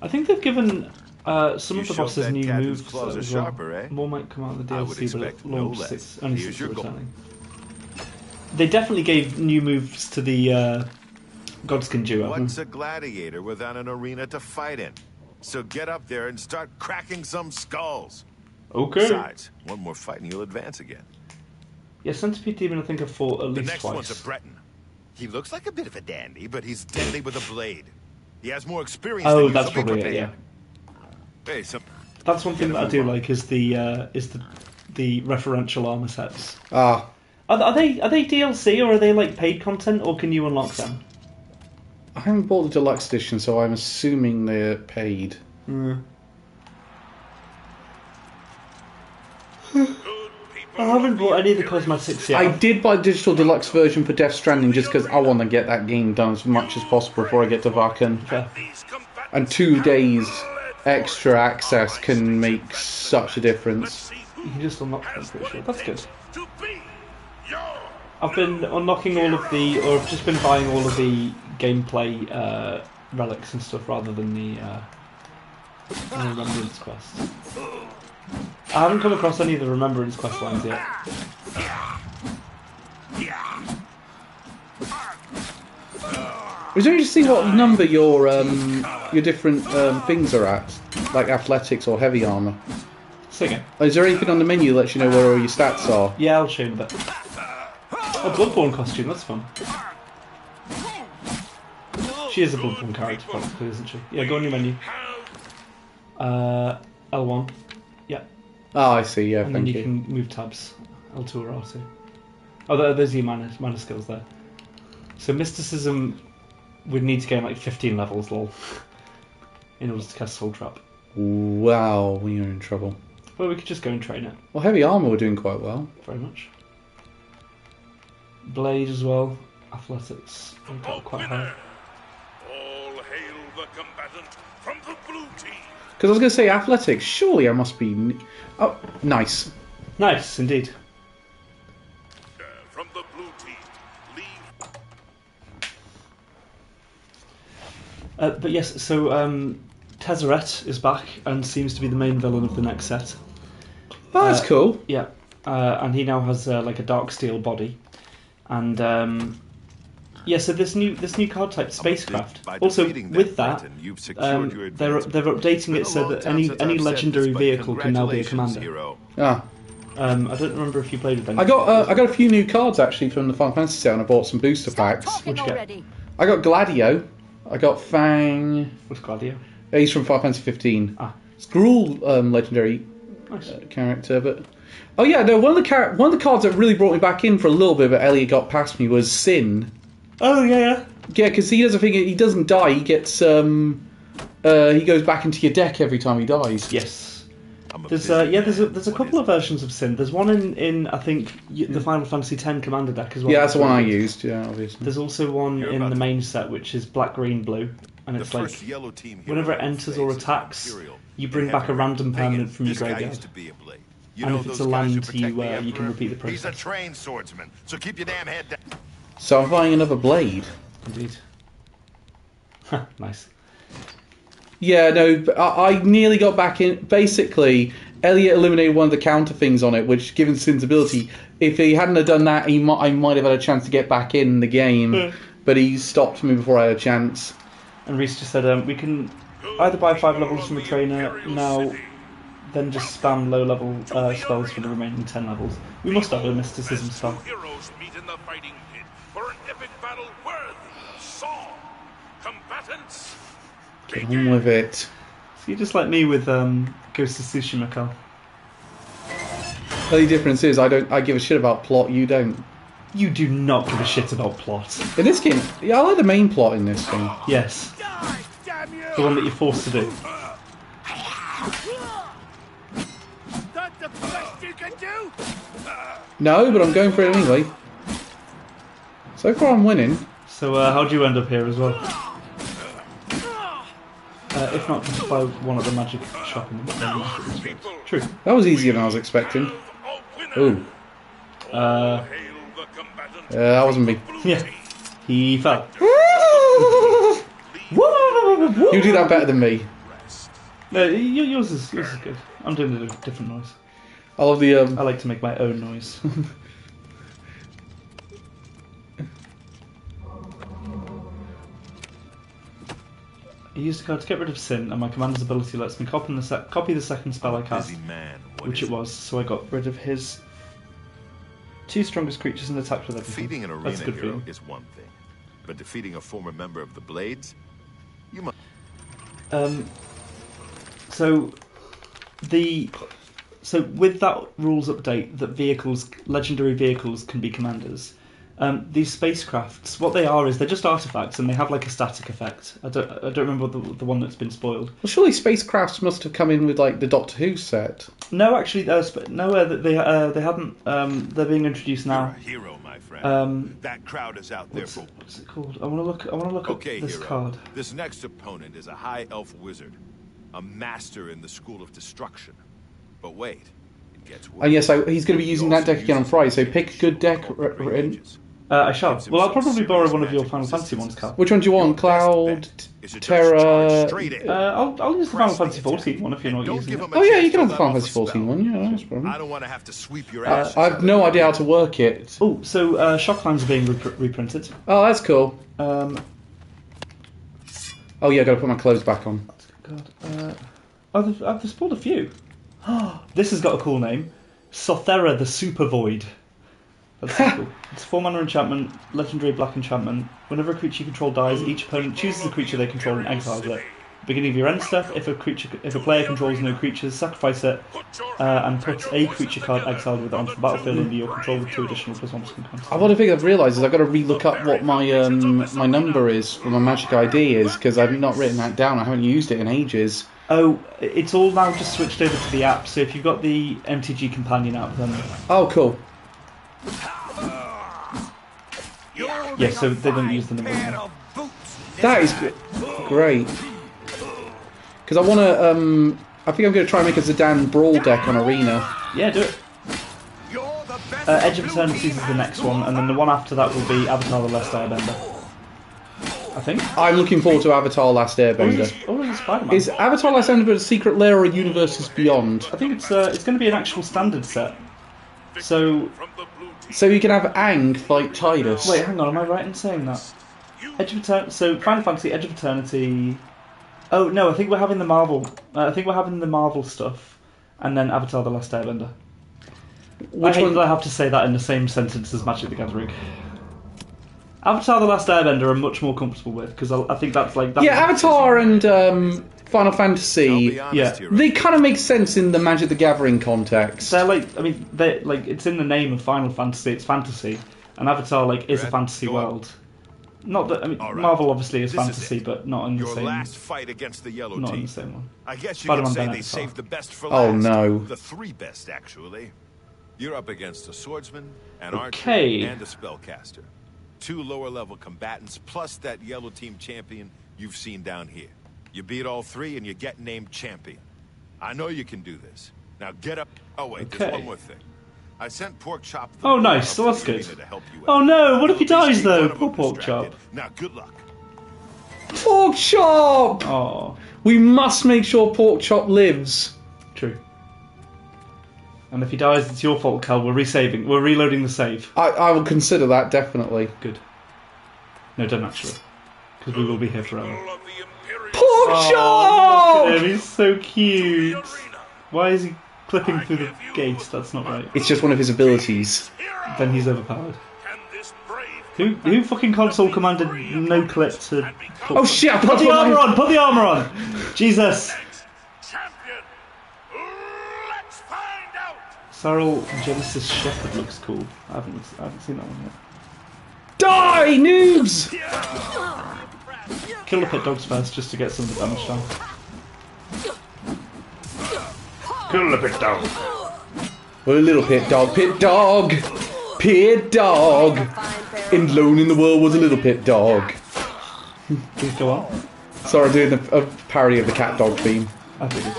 I think they've given some of the showed bosses that new cat whose moves claws are as well. sharper, eh? More might come out of the I would DLC, but expect it no launched less. only Here's 6 your are goal. returning. They definitely gave new moves to the Godskin duo. What's a gladiator without an arena to fight in? So get up there and start cracking some skulls. Okay. Besides, one more fight and you'll advance again. Yeah, Centipede Demon I think I've fought at The least next twice. one's a Breton. He looks like a bit of a dandy, but he's deadly with a blade. He has more experience than Oh, you, that's so be probably it, prepared. yeah. Hey, some... That's one thing that I do like is the referential armor sets. Ah, Are they DLC or are they like paid content or can you unlock them? I haven't bought the deluxe edition, so I'm assuming they're paid. I haven't bought any of the cosmetics yet. I did buy the digital deluxe version for Death Stranding just because I want to get that game done as much as possible before I get to Varkan. Fair. And 2 days extra access can make such a difference. You can just unlock them, pretty sure. That's good. to be your I've been unlocking all of the, or I've just been buying all of the gameplay relics and stuff rather than the Remembrance quest. I haven't come across any of the Remembrance quest lines yet. Is there any to see what number your different things are at, like athletics or heavy armor? Say again. Is there anything on the menu that lets you know where all your stats are? Yeah, I'll show you in a bit. A Bloodborne costume, that's fun. She is a Bloodborne character, probably, isn't she? Yeah, go on your menu. L1. Yeah. Oh, I see. Yeah, And thank then you you. can move tabs. L2 or R2. Oh, there's your mana skills there. So Mysticism would need to gain like 15 levels, lol, in order to cast Soul Trap. Wow, you're in trouble. Well, we could just go and train it, Well, heavy armor we're doing quite well. very much. Blade as well. Athletics. We've got quite high. winner. All hail the combatant from the blue team. Because I was going to say athletics. Surely I must be. Oh, nice. Nice, indeed. From the blue team, leave. But yes, so Tezzeret is back and seems to be the main villain of the next set. Oh, that's cool. Yeah, and he now has like a dark steel body, and yeah. So this new card type, Spacecraft. By Also, defeating with that that, Breton, you've secured your they're advancement. updating it so that any legendary vehicle can now be a commander. Hero. Ah, I don't remember if you played with them. I got a few new cards actually from the Final Fantasy set, and I bought some booster Stop packs. talking What'd you get? already. I got Gladio. I got Fang. with Gladio. He's from Final Fantasy 15. Ah. It's Gruul legendary Nice. character, but oh yeah, no. One of the cards that really brought me back in for a little bit, but Elliot got past me was Sin. Oh yeah, yeah. Yeah, because he does a thing. He doesn't die. He gets he goes back into your deck every time he dies. Yes. There's a couple of versions of Sin. There's one in I think the Final Fantasy X Commander deck as well. Yeah, that's the one I used. Yeah, obviously. There's also one in the main set which is black, green, blue, and it's like whenever it enters or attacks, you bring back a random permanent from your graveyard. And if it's a land, you can repeat the process. He's a trained swordsman, so keep your damn head down. So I'm buying another blade. Indeed. Nice. Yeah, no, but I nearly got back in. Basically, Elliot eliminated one of the counter things on it, which, given Sin's ability, if he hadn't have done that, I might have had a chance to get back in the game. But he stopped me before I had a chance. And Reese just said, we can either buy 5 levels from a trainer now, then just spam low-level spells for the remaining 10 levels. We must have a mysticism spell. Heroes meet in the fighting pit for an epic battle worthy of song. Combatants, Get on with it. So you're just like me with Ghost of Tsushima, Carl. The only difference is I give a shit about plot, you don't. You do not give a shit about plot. In this game, yeah, I like the main plot in this game. Yes. The one that you're forced to do. That's the best you can do. No, but I'm going for it anyway. So far I'm winning. So how'd you end up here as well? If not, just buy one at the magic shop in the market district. True. That was easier than I was expecting. Ooh. hail the combatants. That wasn't me. Yeah. He fell. You do that better than me. No, yours is good. I'm doing a different noise. I love the I like to make my own noise. I used a card to get rid of Sin, and my commander's ability lets me copy the second spell I cast, which it was, so I got rid of his 2 strongest creatures and attacked with everything. Defeating an arena That's a good hero feeling. is one thing, but defeating a former member of the Blades, you must. So with that rules update that legendary vehicles can be commanders, these spacecrafts, what they are is they're just artifacts and they have like a static effect. I don't remember the one that's been spoiled. Well, surely spacecrafts must have come in with like the Doctor Who set. No, actually, they haven't. They're being introduced now. You're a hero, my friend. That crowd is out there for. What's it called? I want to look Okay, up this hero. card. This next opponent is a high elf wizard, a master in the school of destruction. But wait, it gets worse. And yes, he's going to be using that deck again on Friday, so pick a good deck. I shall. Well, I'll probably borrow one of your Final Fantasy ones, Cal. Which one do you want? Cloud, Terra... I'll use the Final Fantasy 14 one if you're not using it. Oh yeah, you can have the Final Fantasy 14 one, yeah, no problem. I don't want to have to sweep your ass. I have no idea how to work it. Oh, so Shocklines are being reprinted. Oh, that's cool. Um, Oh yeah, I've got to put my clothes back on. God, I've spawned a few. This has got a cool name. Sothera the Super Void. That's so cool. It's 4 mana enchantment, legendary black enchantment. Whenever a creature you control dies, each opponent chooses a creature they control and exiles it. Beginning of your end step, if a player controls no creatures, sacrifice it and put a creature card exiled with it onto the battlefield under your control with 2 additional +1 counters. One thing I've realised is I've got to re-look up what my my number is for my magic ID is, because I've not written that down. I haven't used it in ages. Oh, it's all now just switched over to the app, so if you've got the MTG Companion app, then... Oh, cool. Yeah, so they don't use the number anymore. That is great. Because I want to... I think I'm going to try and make a Zidane Brawl deck on Arena. Yeah, do it. Edge of Eternities is the next one, and then the one after that will be Avatar the Last Airbender. I think. I'm looking forward to Avatar Last Airbender. Or is it Spider-Man? Is Avatar Last Airbender a secret lair or a Universes Beyond? I think it's going to be an actual standard set. So you can have Aang fight Tidus. wait, hang on, am I right in saying that? So Final Fantasy Edge of Eternity. Oh no, I think we're having the Marvel. I think we're having the Marvel stuff, and then Avatar: The Last Airbender. Which I hate one? that I have to say that in the same sentence as Magic the Gathering. Avatar: The Last Airbender I'm much more comfortable with, because I think that's like... Yeah, Avatar and Final Fantasy, yeah. they kind of make sense in the Magic the Gathering context. They're like, I mean, it's in the name of Final Fantasy, it's fantasy, and Avatar is a fantasy world. Not that I mean, All right. Marvel obviously is This is fantasy, it. but not in the Your same. last fight against the yellow Not in team. the same one. I guess you Spider-Man could say Ben they Affleck. saved the best for Oh, last. no. The 3 best, actually. You're up against a swordsman, an Okay. archer, and a spellcaster. 2 lower-level combatants, plus that yellow team champion you've seen down here. You beat all 3, and you get named champion. I know you can do this. Now get up. Oh, wait, Okay. there's one more thing. I sent Pork Chop. Oh, nice. So that's good. To help you Oh out. no! What if he You'll at dies least though? keep one of Poor them Pork distracted. Chop. Now, good luck. Pork chop! Oh, We must make sure Pork Chop lives. true. And if he dies, it's your fault, Cal. We're resaving. We're reloading the save. I will consider that, definitely. Good. No, don't actually, because we will be here forever. Of the Imperial Pork Oh, chop! look at him, he's so cute. arena. Why is he clipping through the gate? That's not right. It's just one of his abilities. Hero. Then he's overpowered. Can this brave Who fucking console commanded no clip to... Oh shit! I Put put the armor my... on! Put the armor on! Jesus! champion? Let's find out. Cyril Genesis Shepherd looks cool. I haven't seen that one yet. Die, noobs! Kill the pit dogs first, just to get some of the damage down. Kill the pit dog. Well, a little pit dog, pit dog, pit dog. And alone in the world was a little pit dog. Please go on. Sorry, I'm doing a parody of the cat dog theme. I figured.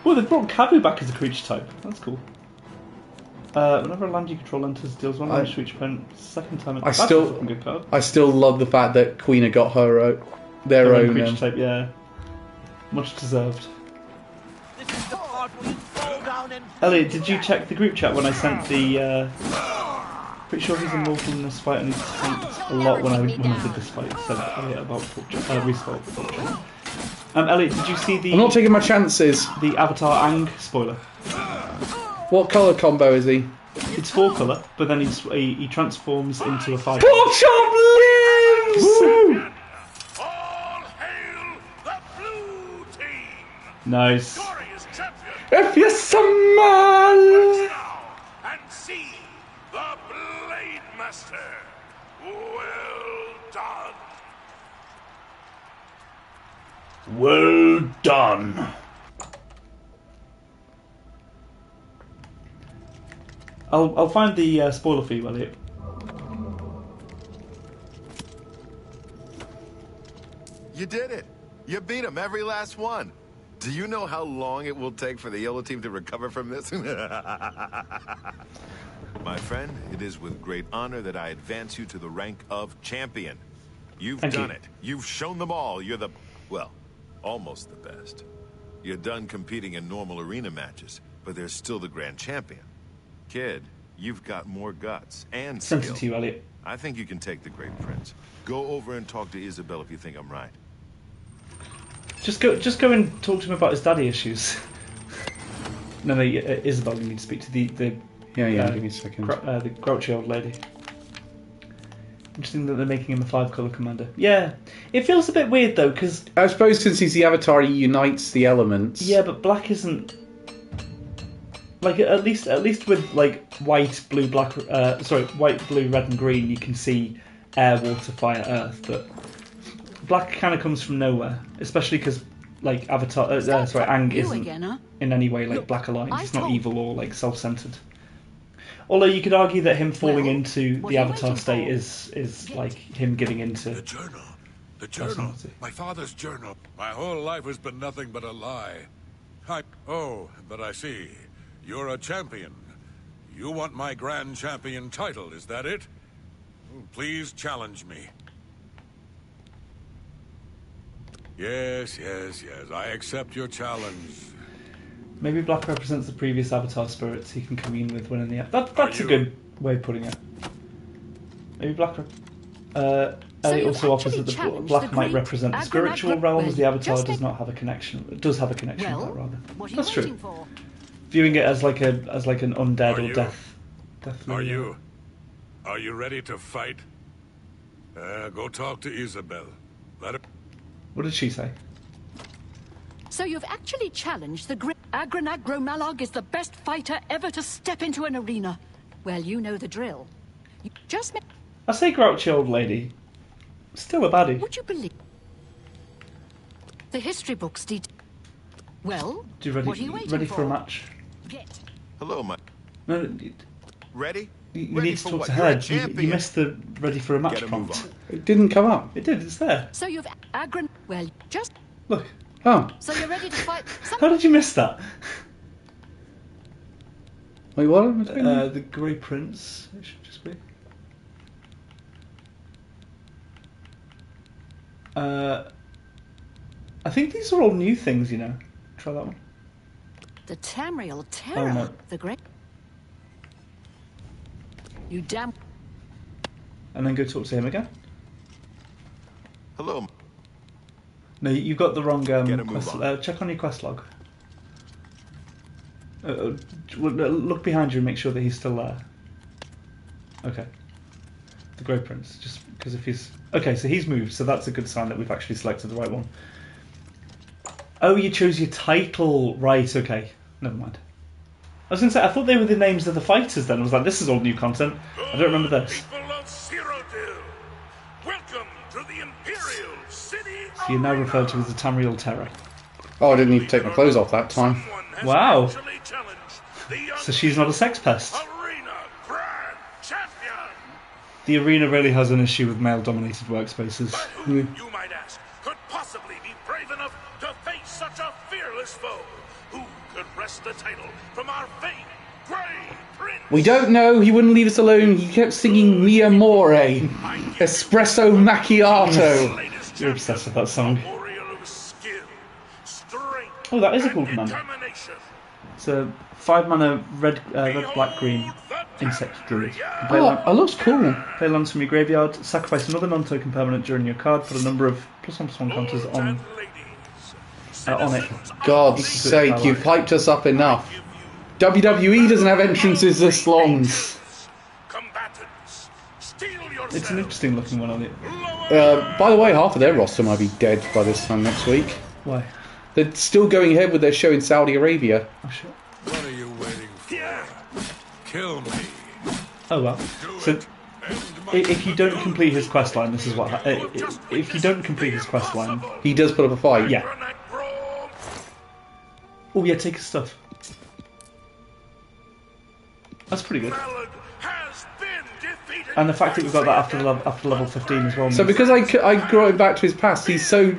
Oh, they brought Kabu back as a creature type. That's cool. Whenever a land you control enters, deals 1 damage to each opponent. Second time. I That's a still- fucking good card. I still love the fact that Queen had got her their Their own own. creature type, yeah. Much deserved. This is the part where you fall down and... Elliot, did you check the group chat when I sent the? Pretty sure he's immortal in this fight, and he tanked a lot when I did this fight. Said Elliot about Respawn. Elliot, did you see the I'm not taking my chances. the Avatar Aang spoiler? What colour combo is he? It's 4 colour, but then he transforms into a 5. Pork chop lives! All hail the blue team. Nice. Glorious champion. If you smell. Now and see the Blade Master. Well done. Well done. I'll find the spoiler for you, Elliot. You did it. You beat him, every last one. Do you know how long it will take for the yellow team to recover from this? My friend, it is with great honor that I advance you to the rank of champion. You've Thank done you. it. You've shown them all. You're the, well, almost the best. You're done competing in normal arena matches, but there's still the grand champion. Kid, you've got more guts and Sent skill. it to you, Elliot. I think you can take the Great Prince. Go over and talk to Isabel if you think I'm right. Just go and talk to him about his daddy issues. No, Isabel, you need to speak to the Yeah, give me a second. the grouchy old lady. Interesting that they're making him a 5 colour commander. Yeah, it feels a bit weird though, because I suppose since he's the Avatar, he unites the elements. yeah, but black isn't like at least with like white, blue, black. White, blue, red, and green. You can see air, water, fire, earth, but black kind of comes from nowhere, especially because like Avatar. Aang You isn't again, huh? in any way like Look, black aligned. I He's not told- evil or like self-centered. Although you could argue that him falling Well, into what the are you Avatar waiting state for? is like him giving into. The journal. The journal. Personality. My father's journal. My whole life has been nothing but a lie. But I see. You're a champion. You want my grand champion title, is that it? Please challenge me. Yes. I accept your challenge. Maybe black represents the previous Avatar spirits he can commune with when in the. That's a you- good way of putting it. Maybe black. Elliot you've also offers actually that the challenged black the might great represent the Agra- spiritual Agra- realms. The Avatar just does a- not have a connection. It does have a connection with that, rather. What are you That's waiting true. for? Viewing it as like an undead Are or you? death. Are you ready to fight? Go talk to Isabel. Let her... What did she say? So you've actually challenged the great Agranagro Malog is the best fighter ever to step into an arena. Well, you know the drill. You just I say grouchy old lady. Still a baddie. Would you believe? The history books did. Well, Do you ready? what are you waiting Ready for a match? Get. Hello, my... No, Ready? you Ready need to for talk what? to You're a her. You champion. missed the ready for a match Get a move prompt. on. It didn't come up. It did. It's there. So you've well, just Look. Oh, so you're ready to fight. How did you miss that? wait, what? The Grey Prince. It should just be. I think these are all new things, you know. Try that one. The Tamriel Terror. Oh, no. The great. You damn. And then go talk to him again. Hello. No, you've got the wrong Get a move quest. on. Check on your quest log. Look behind you and make sure that he's still there. Okay. The Grey Prince. Just because if he's... Okay, so he's moved, so that's a good sign that we've actually selected the right one. Oh, you chose your title. Right, okay. Never mind. I was going to say, I thought they were the names of the fighters then. I was like, this is all new content. I don't remember this. People of Cyrodiil, welcome to the Imperial City. So you're now referred to as the Tamriel Terror. Oh, I didn't need to take my clothes off that time. Wow. Actually challenged the young So she's not a sex pest. Arena Grand Champion. The arena really has an issue with male-dominated workspaces. But who, you might ask, could possibly be brave enough to face such a fearless foe? Who could wrest the title from our famed Grey Prince? We don't know. He wouldn't leave us alone. He kept singing Mi Amore, Espresso Macchiato. Latest You're obsessed with that song. memorial of skill, strength, Oh, that is a cool and commander. determination. It's a 5-mana red, black, green insect druid. You can play, Oh, it looks cool. play lands from your graveyard, sacrifice another non-token permanent during your card, put a number of +1/+1 counters on it. God's sake, you've hyped us up enough. WWE doesn't have entrances this long. Combatants, steel It's an yourselves. interesting looking one on it. By the way, half of their roster might be dead by this time next week. Why? They're still going ahead with their show in Saudi Arabia. Oh shit. What are you waiting for? Kill me. Oh well. So if you don't complete his quest line, this is what. If you don't complete his quest line, He does put up a fight. yeah. Oh yeah, take his stuff. That's pretty good. And the fact that we've got that after level 15 as well. So means- because I brought him back to his past, he's so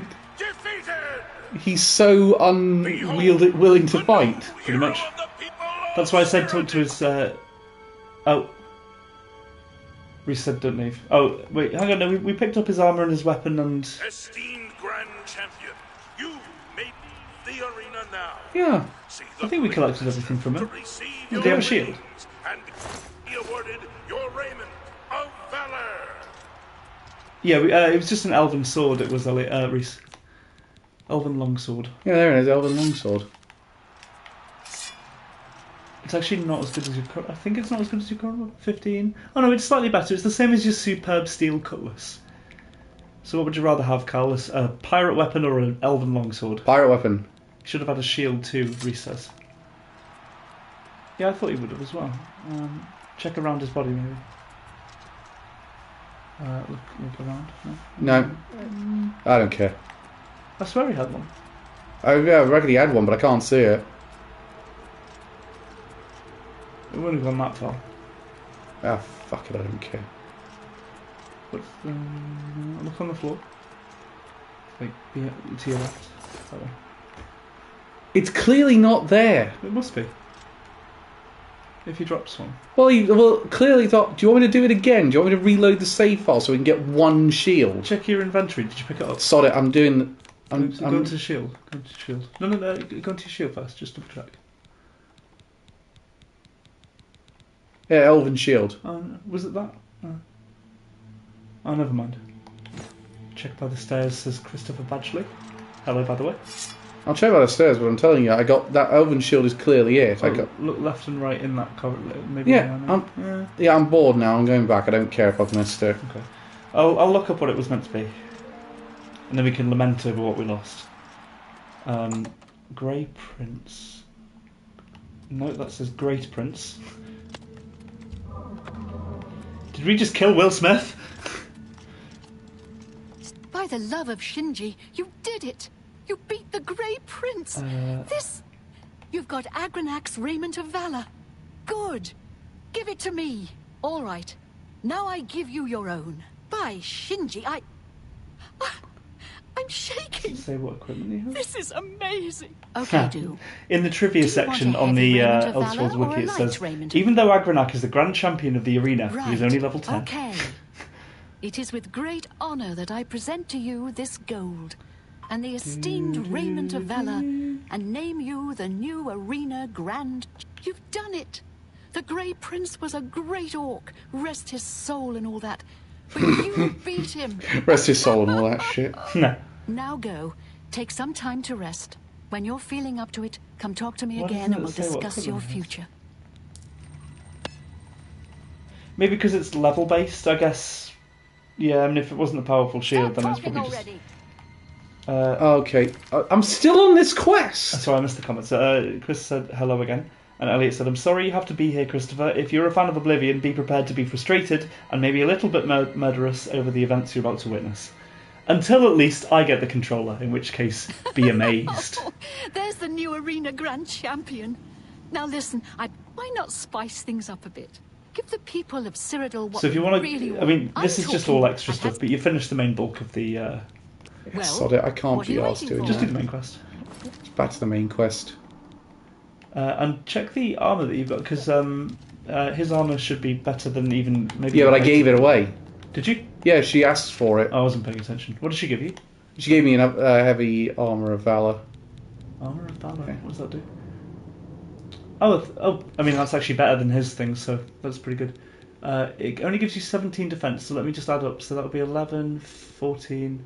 unwilling to fight. Pretty much. That's why I said talk to his. Oh. Reese said don't leave. Oh wait, hang on. No, we picked up his armor and his weapon and. Esteemed Grand Champion, you may leave the arena now. Yeah. See I think we collected everything from him. to receive Do your they have a shield? wings and be awarded your raiment of valor. Yeah, it was just an elven sword. It was Reese. Elven longsword. Yeah, there it is, Elven Longsword. It's actually not as good as your current. I think it's not as good as your current one. 15. Oh no, it's slightly better. It's the same as your superb steel cutlass. So what would you rather have, Carl? A pirate weapon or an elven longsword? Pirate weapon. Should have had a shield too, Reese says. Yeah, I thought he would have as well. Check around his body maybe. Look around. No? No. I don't care. I swear he had one. I reckon he had one, but I can't see it. It wouldn't have gone that far. Ah, fuck it, I don't care. But look on the floor. Like to your left. That way. It's clearly not there. It must be. If he drops one. Well, clearly thought, do you want me to do it again? Do you want me to reload the save file so we can get one shield? Check your inventory. Did you pick it up? Sod it, I'm doing... Go into shield. Go into shield. No. Go into your shield first. Just double check. Yeah, Elven Shield. Oh, no. Was it that? Oh, never mind. Check by the stairs, says Christopher Badgley. Hello, by the way. I'll check by the stairs, but I'm telling you, I got... That Elven Shield is clearly it. I got... Look left and right in that corridor. Maybe. Yeah, I'm bored now. I'm going back. I don't care if I've missed it. Okay. I'll look up what it was meant to be. And then we can lament over what we lost. Grey Prince. No, that says Great Prince. Did we just kill Will Smith? the love of Shinji, you did it! You beat the Grey Prince! You've got Agranak's Raiment of Valor. Good! Give it to me! All right. Now I give you your own. By Shinji, I'm shaking! Say what equipment you have? This is amazing! Okay, do. In the trivia Do you want section a on heavy the raiment of Elder valor Scrolls or wiki, a it light says, raiment of- even though Agranak is the grand champion of the arena, Right. he is only level 10. Okay. It is with great honor that I present to you this gold and the esteemed Raiment of Valor and name you the new arena grand... You've done it! The Grey Prince was a great orc, rest his soul and all that. But you beat him! Rest his soul and all that shit. No. Now go. Take some time to rest. When you're feeling up to it, come talk to me Why again doesn't and it we'll say what discuss your equipment it has? future. Maybe because it's level based, I guess. Yeah, I mean, if it wasn't a powerful shield, then it's Stop probably talking just. already. Okay, I'm still on this quest. Sorry, I missed the comments. Chris said hello again. And Elliot said, I'm sorry you have to be here, Christopher. If you're a fan of Oblivion, be prepared to be frustrated and maybe a little bit murderous over the events you're about to witness. Until at least I get the controller, in which case, be amazed. There's the new arena grand champion. Now listen, why not spice things up a bit? Give the people of Cyrodiil what So if you they want really to... want. I mean, this I'm is just talking- all extra I stuff, have- but you finished the main bulk of the... Well, Sod it, I can't what are be you arsed waiting doing for? Just do that. the main quest. Back to the main quest. And check the armour that you've got, because his armour should be better than even... maybe. Yeah, but I gave it away. Did you? Yeah, she asked for it. I wasn't paying attention. What did she give you? She gave me a heavy armor of valor. Armour of Valor. Okay. What does that do? Oh, I mean, that's actually better than his thing, so that's pretty good. It only gives you 17 defense, so let me just add up. So that would be 11, 14...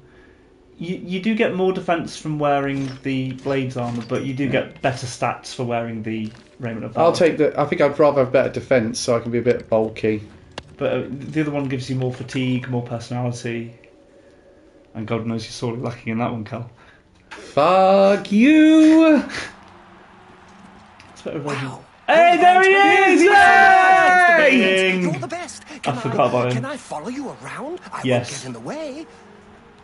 You do get more defense from wearing the Blades armor, but you do get better stats for wearing the Raiment of Valor. I'll take the. I think I'd rather have better defense, so I can be a bit bulky. But the other one gives you more fatigue, more personality, and God knows you're sorely lacking in that one, Cal. Fuck you! It's better version. Wow. Hey, there he is! Yay! You're the best. I forgot about him. Can I follow you around? I Yes. won't get in the way.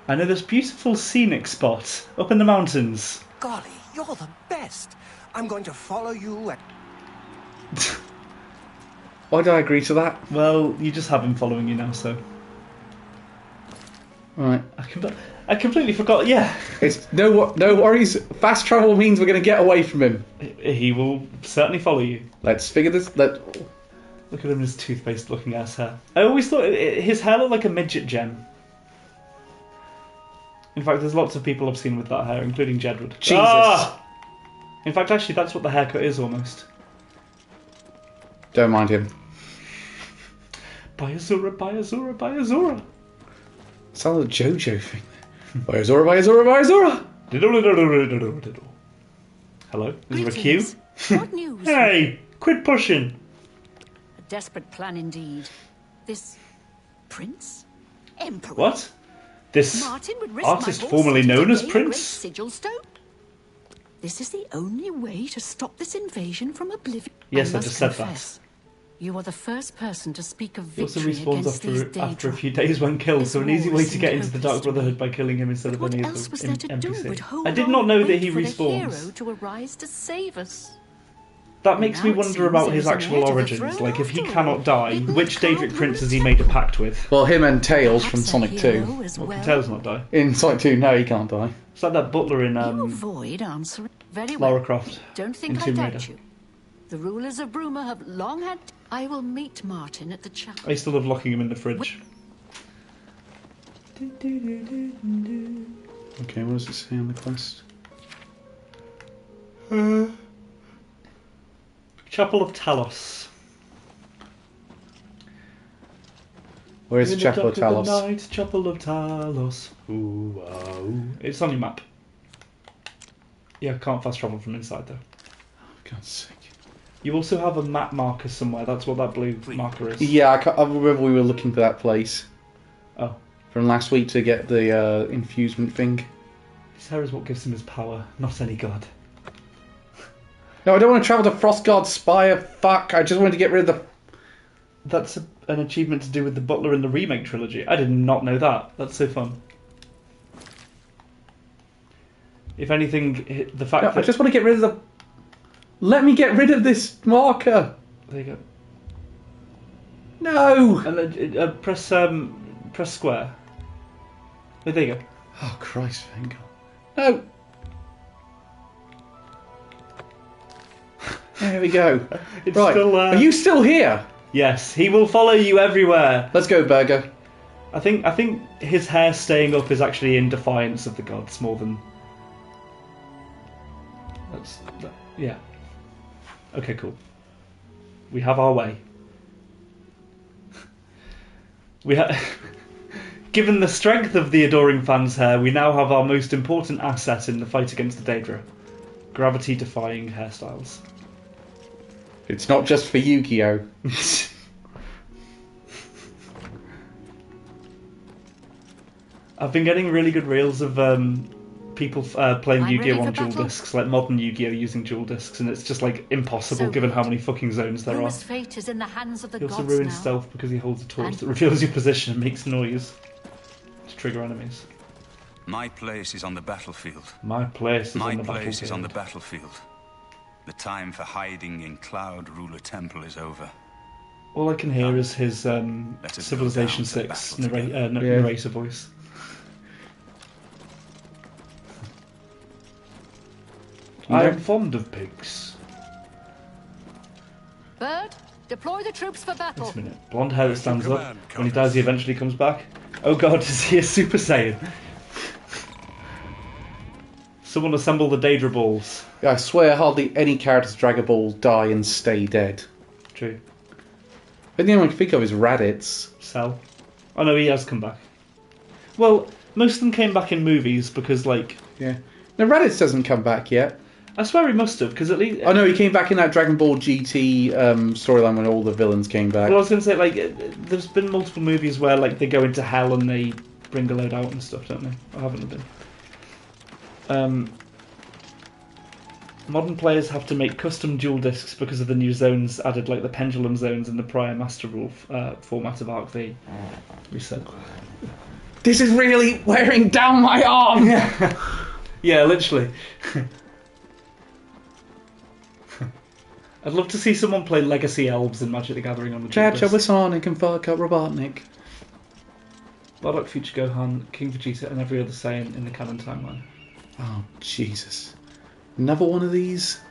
I know this beautiful scenic spot up in the mountains. Golly, you're the best. I'm going to follow you and... Why did I agree to that? Well, you just have him following you now, so Right. I completely forgot. Yeah, It's no worries. Fast travel means we're going to get away from him. he will certainly follow you. Let's figure this. Look at him, his toothpaste-looking ass hair. I always thought his hair looked like a midget gem. In fact, there's lots of people I've seen with that hair, including Jedward. Jesus. Ah! In fact, actually, that's what the haircut is almost. Don't mind him. Bayazura, Bayazura, Bayazura. Sounds like a JoJo thing. Bayazora, Bayazora, Bayazora! Hello, is there a queue? Greetings. What news? Hey, quit pushing. A desperate plan indeed. This prince? Emperor? What? This Martin would risk artist my formerly horse known to as gain a Prince? great sigil stone? This is the only way to stop this invasion from Oblivion. Yes, I must just said that. confess, you are the first person to speak of He also victory respawns against these after a Daedra. few days when killed, This so an easy war way to seemed get into the Dark hopeless to me. Brotherhood by killing him instead But of what any else of was the there to do but NPC. hold I did on not know and that he wait for the hero respawns. to arise to save us? That makes me Now it wonder seems about there his is an actual heir to the origins. throne Like, if he after all. cannot die, Didn't which Carl Daedric rule prince has a he made a pact with? Well, him and Tails from Perhaps a Sonic 2. hero as Well, well. can Tails not die? In Sonic 2, no, he can't die. It's like that butler in You avoid answering. Very Lara well. Croft. Don't think in I Tomb doubt Raider. you. The rulers of Bruma have long had... I will meet Martin at the chapel. I used to love locking him in the fridge. Okay, what does it say on the quest? Chapel of Talos. Where is the In Chapel of dark the Talos? night, Chapel of Talos. Ooh, ooh. It's on your map. Yeah, can't fast travel from inside though. For God's sake. You also have a map marker somewhere. That's what that blue marker is. Yeah, I remember we were looking for that place Oh. from last week to get the infusement thing. His hair is what gives him his power, not any god. No, I don't want to travel to Frostguard Spire. Fuck, I just wanted to get rid of the... That's an achievement to do with the Butler in the remake trilogy. I did not know that. That's so fun. If anything, the fact No, that... I just want to get rid of the... Let me get rid of this marker! There you go. No! And then press square. There you go. Oh, Christ, thank God. No! There we go. It's right, still, are you still here? Yes, he will follow you everywhere. Let's go, Burger. I think his hair staying up is actually in defiance of the gods more than... Yeah. Okay, cool. We have our way. Given the strength of the Adoring Fan's hair, we now have our most important asset in the fight against the Daedra. Gravity-defying hairstyles. It's not just for Yu-Gi-Oh! I've been getting really good reels of people playing I'm Yu-Gi-Oh ready on for dual battle. discs, like modern Yu-Gi-Oh using dual discs, and it's just like impossible So given how good. many fucking zones there are. Rumour's fate is in the hands of the He also gods ruins now. stealth because he holds a torch And- that reveals your position and makes noise to trigger enemies. My place is on the battlefield. My place is My on the place battlefield. is on the battlefield. The time for hiding in Cloud Ruler Temple is over. All I can hear is his us go Civilization down to 6 battle together. narrator voice. I am fond of pigs. Bird, deploy the troops for battle. Wait a minute. Blonde hair that stands up. command, When he Countess. dies, he eventually comes back. Oh god, is he a Super Saiyan? Someone assemble the Daedra balls. Yeah, I swear hardly any characters in Dragon Ball die and stay dead. True. But the only one I can think of is Raditz. Cell. Oh no, he has come back. Well, most of them came back in movies because, like... Yeah. No, Raditz doesn't come back yet. I swear he must have, because at least... Oh no, he came back in that Dragon Ball GT storyline when all the villains came back. Well, I was going to say, like, there's been multiple movies where, like, they go into hell and they bring a load out and stuff, don't they? Or haven't they been? Modern players have to make custom dual discs because of the new zones added, like the pendulum zones in the prior Master Rule format of Arc V. Reset. This is really wearing down my arm! Yeah, literally. I'd love to see someone play Legacy Elves in Magic the Gathering on the dual Chad disc. with Sonic and fuck up Robotnik. Bardock, Future Gohan, King Vegeta, and every other Saiyan in the canon timeline. Oh, Jesus. Another one of these?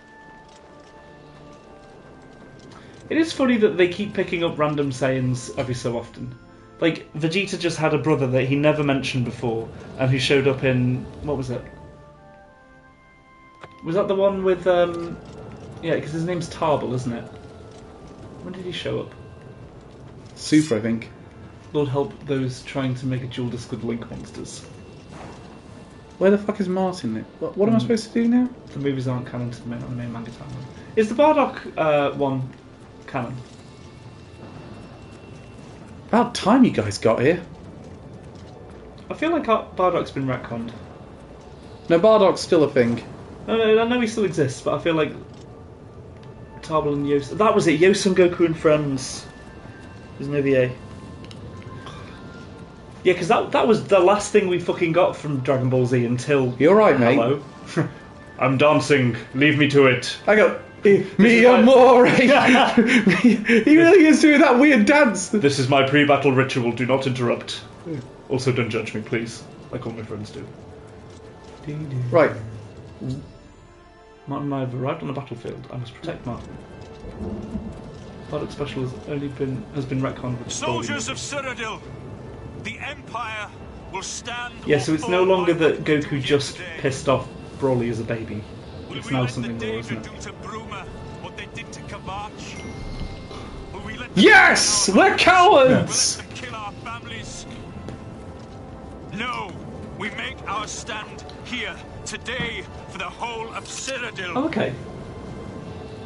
It is funny that they keep picking up random Saiyans every so often. Like, Vegeta just had a brother that he never mentioned before, and who showed up in... what was it? Was that the one with, yeah, because his name's Tarbell, isn't it? When did he show up? Super, I think. Lord help those trying to make a dual disc with Link monsters. Where the fuck is Martin? What am I supposed to do now? The movies aren't canon to the main manga timeline. Is the Bardock one canon? About time you guys got here. I feel like Bardock's been retconned. No, Bardock's still a thing. No, I know he still exists, but I feel like Tarbell and Yosun... That was it, Yosun, Goku and Friends. There's an OVA. Yeah, because that was the last thing we fucking got from Dragon Ball Z until... You're right, mate. Hello. I'm dancing. Leave me to it. I go, mi amore! He really is doing that weird dance. This is my pre-battle ritual. Do not interrupt. Also, don't judge me, please. Like all my friends do. Right. Martin and I have arrived on the battlefield. I must protect Martin. Bardock Special has been retconned with Soldiers of Cyrodiil, the Empire will stand. Yeah, so it's no longer that Goku just pissed off Broly as a baby. It's now something more, isn't it? Yes! We're cowards! Let them kill our families. No, we make our stand here today for the whole of Cyrodiil. Oh, okay.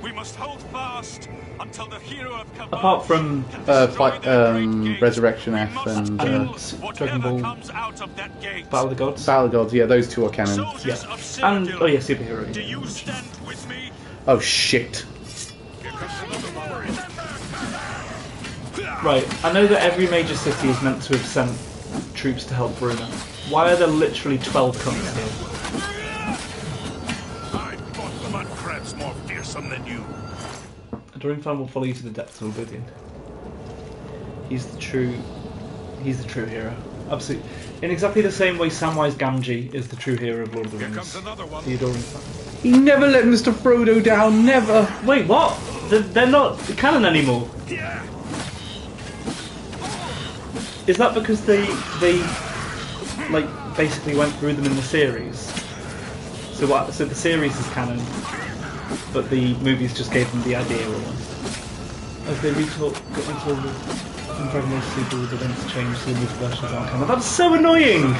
We must hold fast until the hero of Kabal Apart from can destroy their great gate. Resurrection We F must and kill Dragon whatever Ball comes out of that gate. Battle of the Gods. Battle Gods, yeah, those two are canon. Soldiers Yeah. of And, Cyrodiil, oh yeah, superhero. do you stand with me? Oh shit. Right, I know that every major city is meant to have sent troops to help Bruna. Why are there literally 12 cunts here? mud crab's more fearsome than you. Adoring fan will follow you to the depths of Oblivion. He's the true hero. Absolutely. In exactly the same way Samwise Gamgee is the true hero of Lord of the Here Rings. comes another one. The Adoring fan. He never let Mr. Frodo down, never. Wait, what? They're not canon anymore. Yeah. Is that because they like basically went through them in the series? So what? So the series is canon, but the movies just gave them the idea almost. As they got retold the Dragon Age sequels, events changed, so the movie versions aren't canon. That's so annoying.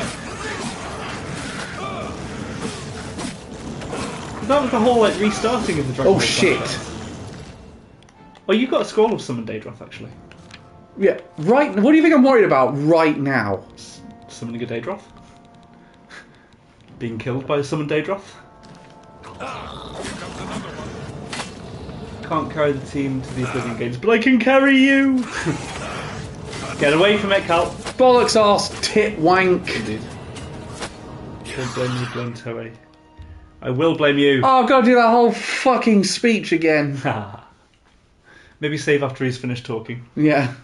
That was the whole like restarting of the Dragon Age. Oh shit! franchise. Oh, you got a scroll of Summon Daedroth actually. Yeah, right. What do you think I'm worried about right now? Summoning a Daedroth? Being killed by a summoned Daedroth? Can't carry the team to the Oblivion Games, but I can carry you! Get away from it, Cal. Bollocks, arse, tit, wank. Indeed. Don't blame me, blame Toei. I will blame you. Oh, I've got to do that whole fucking speech again. Maybe save after he's finished talking. Yeah.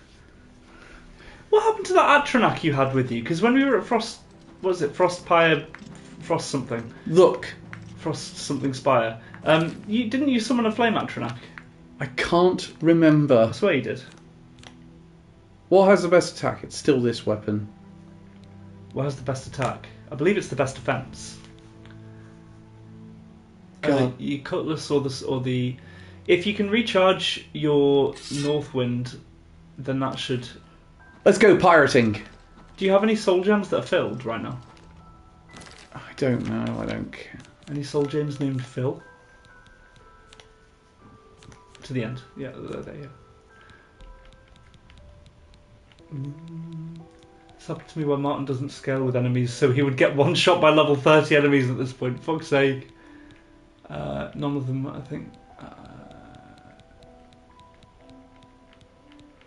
What happened to that Atronach you had with you? Because when we were at Frost... What was it? Frostpire... Frost something. Look, Frost something Spire. Didn't you summon a flame Atronach? I can't remember. I swear you did. What has the best attack? It's still this weapon. What has the best attack? I believe it's the best defense. God. Your cutlass or the. If you can recharge your Northwind, then that should. Let's go pirating. Do you have any soul gems that are filled right now? I don't know. I don't care. Any soul gems named Phil? To the end. Yeah, there you go. It's happened to me where Martin doesn't scale with enemies, so he would get one shot by level 30 enemies at this point. Fuck's sake. None of them, I think.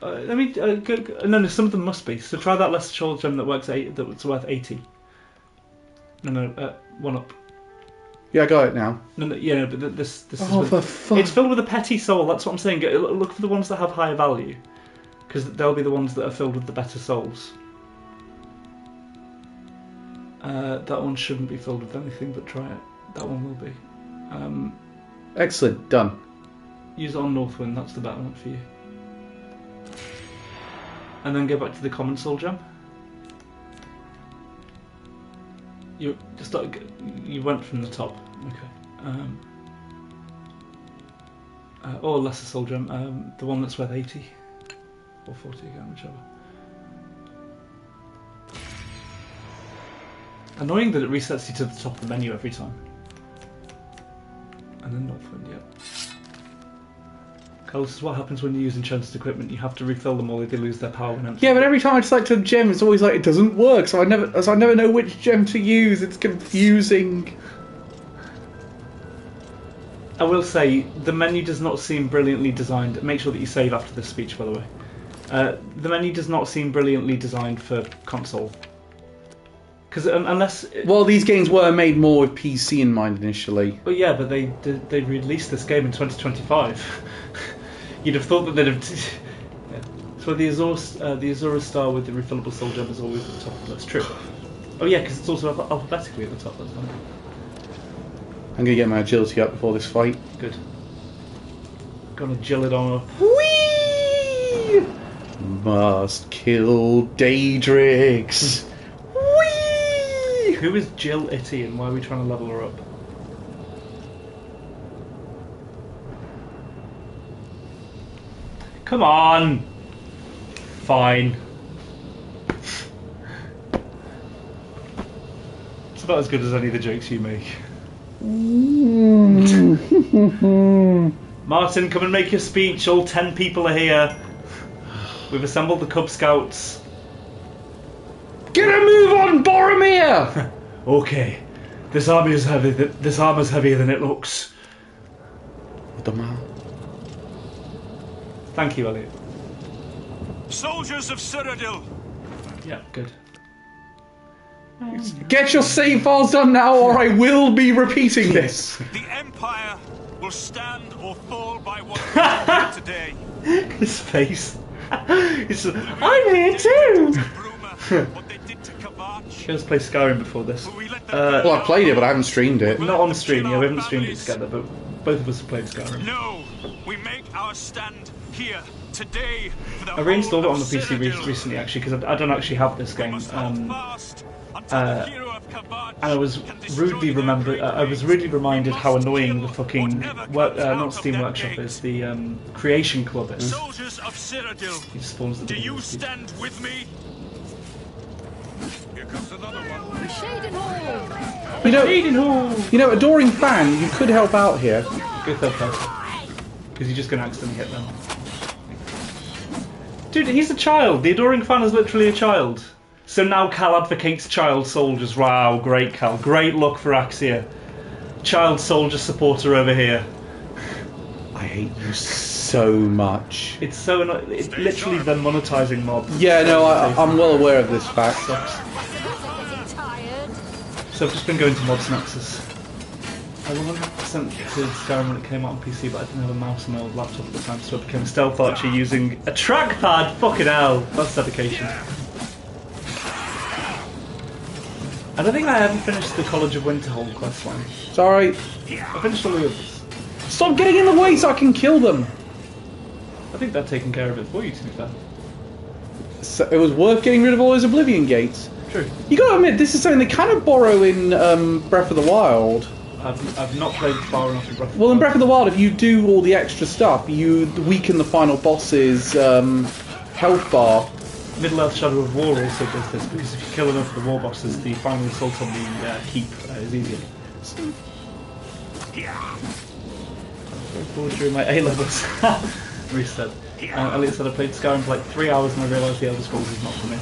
No, some of them must be. So try that lesser soul gem that's worth 80. No, one up. Yeah, I got it now. No, yeah, but this Oh, is for fuck. it's filled with a petty soul. That's what I'm saying. Look for the ones that have higher value, because they'll be the ones that are filled with the better souls. That one shouldn't be filled with anything, but try it. That one will be. Excellent. Done. Use it on Northwind. That's the better one for you. And then go back to the common soul gem. You went from the top. Okay. Or lesser soul gem. The one that's worth 80 or 40 again, whichever. Annoying that it resets you to the top of the menu every time. And then Northwind, yeah. Carl, this is what happens when you use enchanted equipment. You have to refill them or they lose their power when empty. Yeah, but every time I select a gem, it's always like it doesn't work. So I never know which gem to use. It's confusing. I will say the menu does not seem brilliantly designed. Make sure that you save after this speech, by the way. The menu does not seem brilliantly designed for console. Because unless... Well, these games were made more with PC in mind initially. Well, yeah, but they released this game in 2025. You'd have thought that they'd have... Yeah. So the Azura Star with the refillable soul gem is always at the top. That's true. Oh yeah, because it's also alphabetically at the top. That's fine. I'm going to get my agility up before this fight. Good. Gonna jill it on up. Whee! Must kill Daedrix. Whee! Who is Jill Itty and why are we trying to level her up? Come on! Fine. It's about as good as any of the jokes you make. Martin, come and make your speech. All 10 people are here. We've assembled the Cub Scouts. Get a move on, Boromir! Okay. This army is heavy. This armor's heavier than it looks. What the man? Thank you, Elliot. Soldiers of Cyrodiil, Yeah, good. Get your save files done now, or I will be repeating this. The Empire will stand or fall by what we do today. His face. He's I'm here too! What they did to Kavach. You guys played Skyrim before this. Well, I played it, but I haven't streamed it. Not on stream, yeah, we haven't streamed it together, but both of us have played Skyrim. No, we make our stand here today for the I reinstalled it on the whole of PC Citadel. recently, actually, because I don't actually have this We game. must hold fast until the hero of Kavach And I was can destroy rudely their remembered. great I was place. rudely reminded We how must annoying the kill fucking whatever comes out not of Steam that Workshop gate. is. The Creation Club is. Soldiers of Citadel, He spawns the do beginning you of the speech. stand with me? Here comes another one. Shade and all. You know, adoring fan, you could help out here. Go third person, because you're just going to accidentally hit them. Dude, he's a child. The adoring fan is literally a child. So now Cal advocates child soldiers. Wow, great Cal. Great luck for Axia. Child soldier supporter over here. I hate you so much. It's so it's literally them monetizing mobs. Yeah, no, I'm well aware of this fact. Tired. So I've just been going to Mods Nexus. I 100% to Skyrim when it came out on PC, but I didn't have a mouse on my old laptop at the time, so I became a stealth archer using a trackpad. Fucking hell, that's dedication. I don't think I ever finished the College of Winterhold questline. Sorry. I finished all the others. Stop getting in the way so I can kill them. I think they're taking care of it for you, to be fair. So it was worth getting rid of all those Oblivion gates. True. You gotta admit, this is something they kind of borrow in Breath of the Wild. I've not played far enough in Breath of the Well, in Wild. Breath of the Wild, if you do all the extra stuff, you weaken the final boss's health bar. Middle-earth Shadow of War also does this, because if you kill enough of the war bosses, the final assault on the keep is easier. Very forward during my A-levels. Reset. Elliot said I played Skyrim for like 3 hours and I realised the Elder Scrolls is not for me.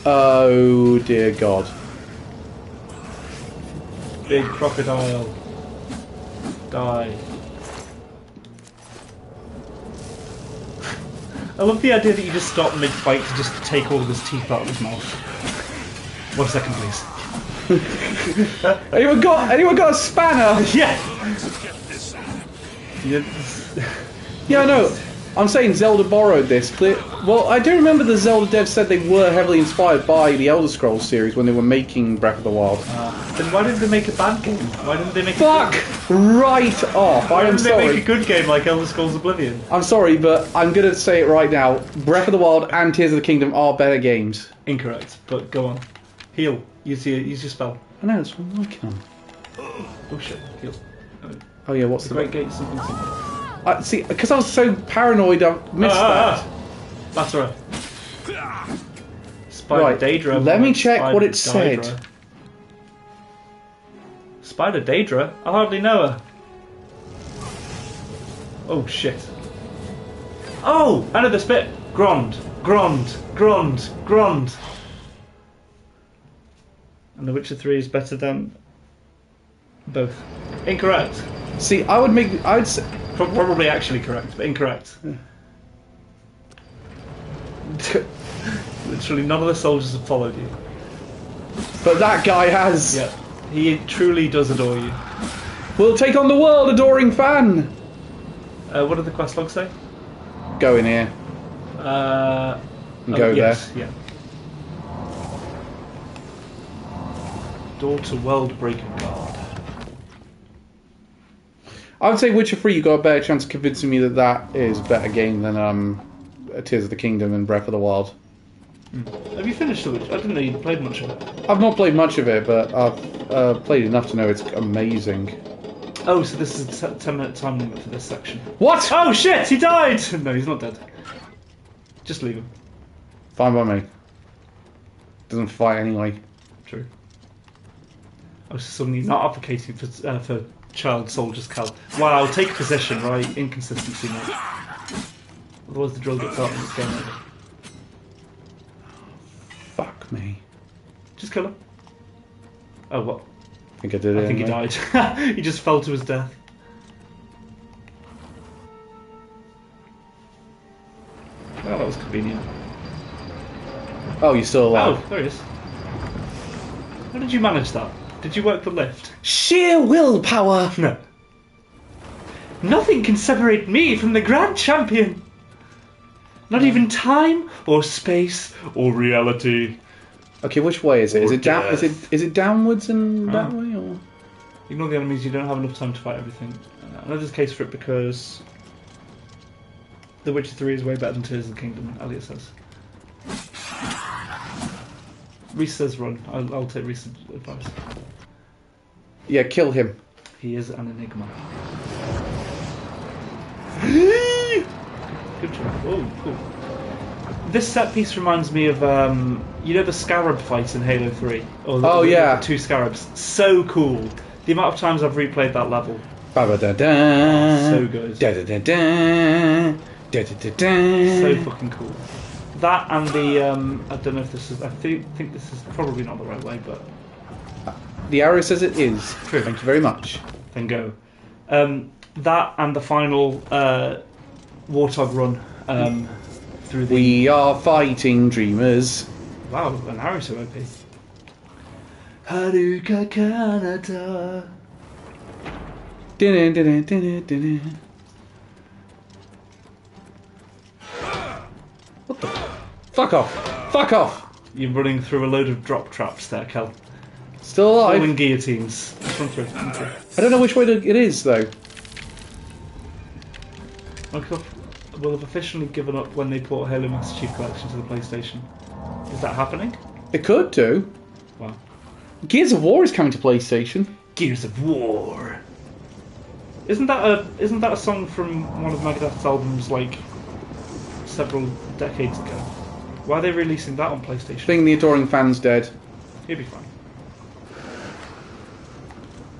Oh dear God. Big crocodile. Die. I love the idea that you just stop mid-fight to just take all of his teeth out of his mouth. 1 second, please. Anyone got a spanner? Yeah! Yeah, I know. I'm saying Zelda borrowed this. Well, I do remember the Zelda devs said they were heavily inspired by the Elder Scrolls series when they were making Breath of the Wild. Then why didn't they make a bad game? Why didn't they make Fuck right off. Why I am didn't they make sorry. a good game like Elder Scrolls Oblivion? I'm sorry, but I'm going to say it right now. Breath of the Wild and Tears of the Kingdom are better games. Incorrect, but go on. Heal. Use your spell. I know, that's what I'm working on. Oh shit, heal. Oh yeah, what's It's a the... great gate, something simple. See, because I was so paranoid, I missed that. That's right. Spider Right, Daedra. let me check Spider what it said. Daedra. Spider Daedra? I hardly know her. Oh shit. Oh! I know this bit. Grond. And The Witcher 3 is better than both. Incorrect. See, I'd say... Probably actually correct, but incorrect. Literally none of the soldiers have followed you. But that guy has. Yeah. He truly does adore you. We'll take on the world, adoring fan. What did the quest log say? Go in here. Go yes, there. Yeah. Door to World Breaking Guard. I would say Witcher 3, you got a better chance of convincing me that that is a better game than Tears of the Kingdom and Breath of the Wild. Have you finished The Witcher? I didn't know you played much of it. I've not played much of it, but I've played enough to know it's amazing. Oh, so this is a 10-minute time limit for this section. What? Oh shit, he died! No, he's not dead. Just leave him. Fine by me. Doesn't fight anyway. True. I was suddenly not advocating for child soldiers, Cal. Wow, take a position, right? Inconsistency, mate. Otherwise the drill gets out and it's game over. Fuck me. Just kill him. Oh, what? I think I did it. I think he anyway. died. He just fell to his death. Well, that was convenient. Oh, you're still alive. Oh, there he is. How did you manage that? Did you work the lift? Sheer willpower! No. Nothing can separate me from the Grand Champion. Not even time or space or reality. Okay, which way is it? Is Or it down? Is it downwards and that Oh. way, or? Ignore the enemies, you don't have enough time to fight everything. I know there's a case for it because The Witcher 3 is way better than Tears of the Kingdom, Elliot says. Reese says run. I'll take Reese's advice. Yeah, kill him. He is an enigma. Good job. Oh, cool. This set piece reminds me of, you know, the Scarab fight in Halo 3? Or the two Scarabs. So cool. The amount of times I've replayed that level. Ba-ba-da-da. So good. Da-da-da-da. Da-da-da-da. So fucking cool. That and the, I don't know if this is, I think this is probably not the right way, but... The arrow says it is. True. Thank you very much. Then go. That and the final Warthog run through the... We are fighting dreamers. Wow, an arrow so OP. Haruka Kanata. Dun-dun-dun-dun-dun-dun. What the? Fuck off! Fuck off! You're running through a load of drop traps there, Kel. Still alive. All in guillotines. Just run through. Run through. I don't know which way it is though. Microsoft will have officially given up when they port Halo Master Chief Collection to the PlayStation. Is that happening? It could do. Wow. Gears of War is coming to PlayStation. Gears of War. Isn't that a song from one of Megadeth's albums like several decades ago? Why are they releasing that on PlayStation? I think the adoring fan's dead. He'll be fine.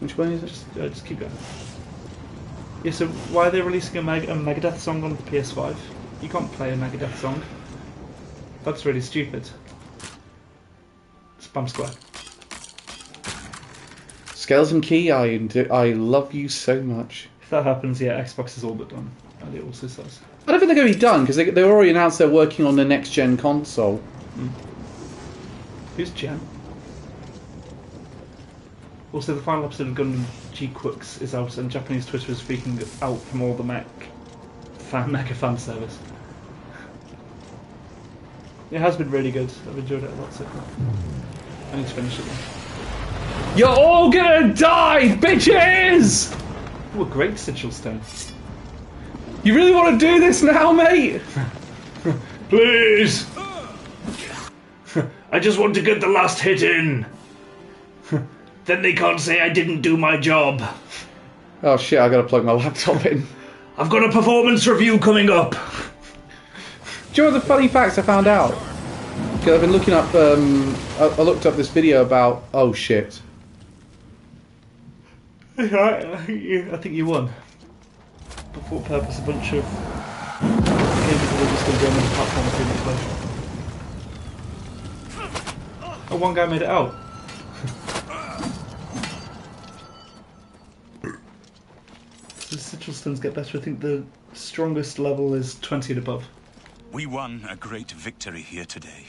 Which way is it? Just keep going. Yeah, so why are they releasing a Megadeth song on the PS5? You can't play a Megadeth song. That's really stupid. Spam square. Skeleton Key, I love you so much. If that happens, yeah, Xbox is all but done. And it also says. I don't think they're going to be done because they already announced they're working on the next gen console. Who's Jen? Also, the final episode of Gundam G-Quicks is out, and Japanese Twitter is freaking out from all the mecha fan service. It has been really good. I've enjoyed it a lot so far. I need to finish it now. You're all gonna die, bitches! Ooh, a great sigil stone. You really want to do this now, mate? Please! I just want to get the last hit in. Then they can't say I didn't do my job. Oh shit, I gotta plug my laptop in. I've got a performance review coming up. Do you know what the funny facts I found out? Because I've been looking up, I looked up this video about, oh shit. I think you won. But for what purpose? A bunch of games that are just going to be on the platform pretty much later. Oh, one guy made it out. The sigil stones get better. I think the strongest level is 20 and above. We won a great victory here today.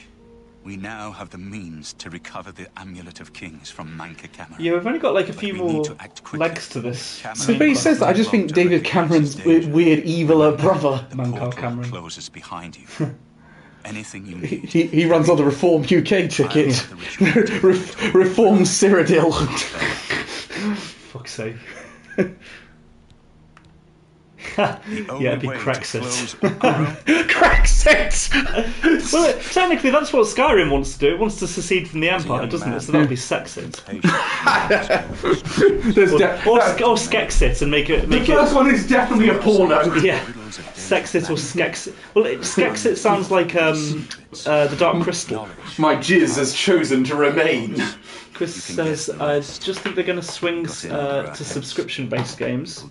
We now have the means to recover the Amulet of Kings from Manka Cameron. Yeah, we've only got like a few We more need to act quickly. legs to this. So but he says that, I just think David Cameron's weird, eviler brother. The Manka portal Cameron. closes behind you. Anything you need. He runs on the Reform UK ticket. Reform Cyrodiil. Fuck's sake. The Yeah, only it'd be way to Crexit. close Ugoro Crexit! Well, technically, that's what Skyrim wants to do. It wants to secede from the Empire, young doesn't man. it? So that would be Sexit. Or Skexit and make it. The first one is definitely a porno. Yeah. Sexit or Skexit. Well, Skexit sounds like the Dark Crystal. My jizz has chosen to remain. Chris says, I just think they're going to swing to subscription-based games,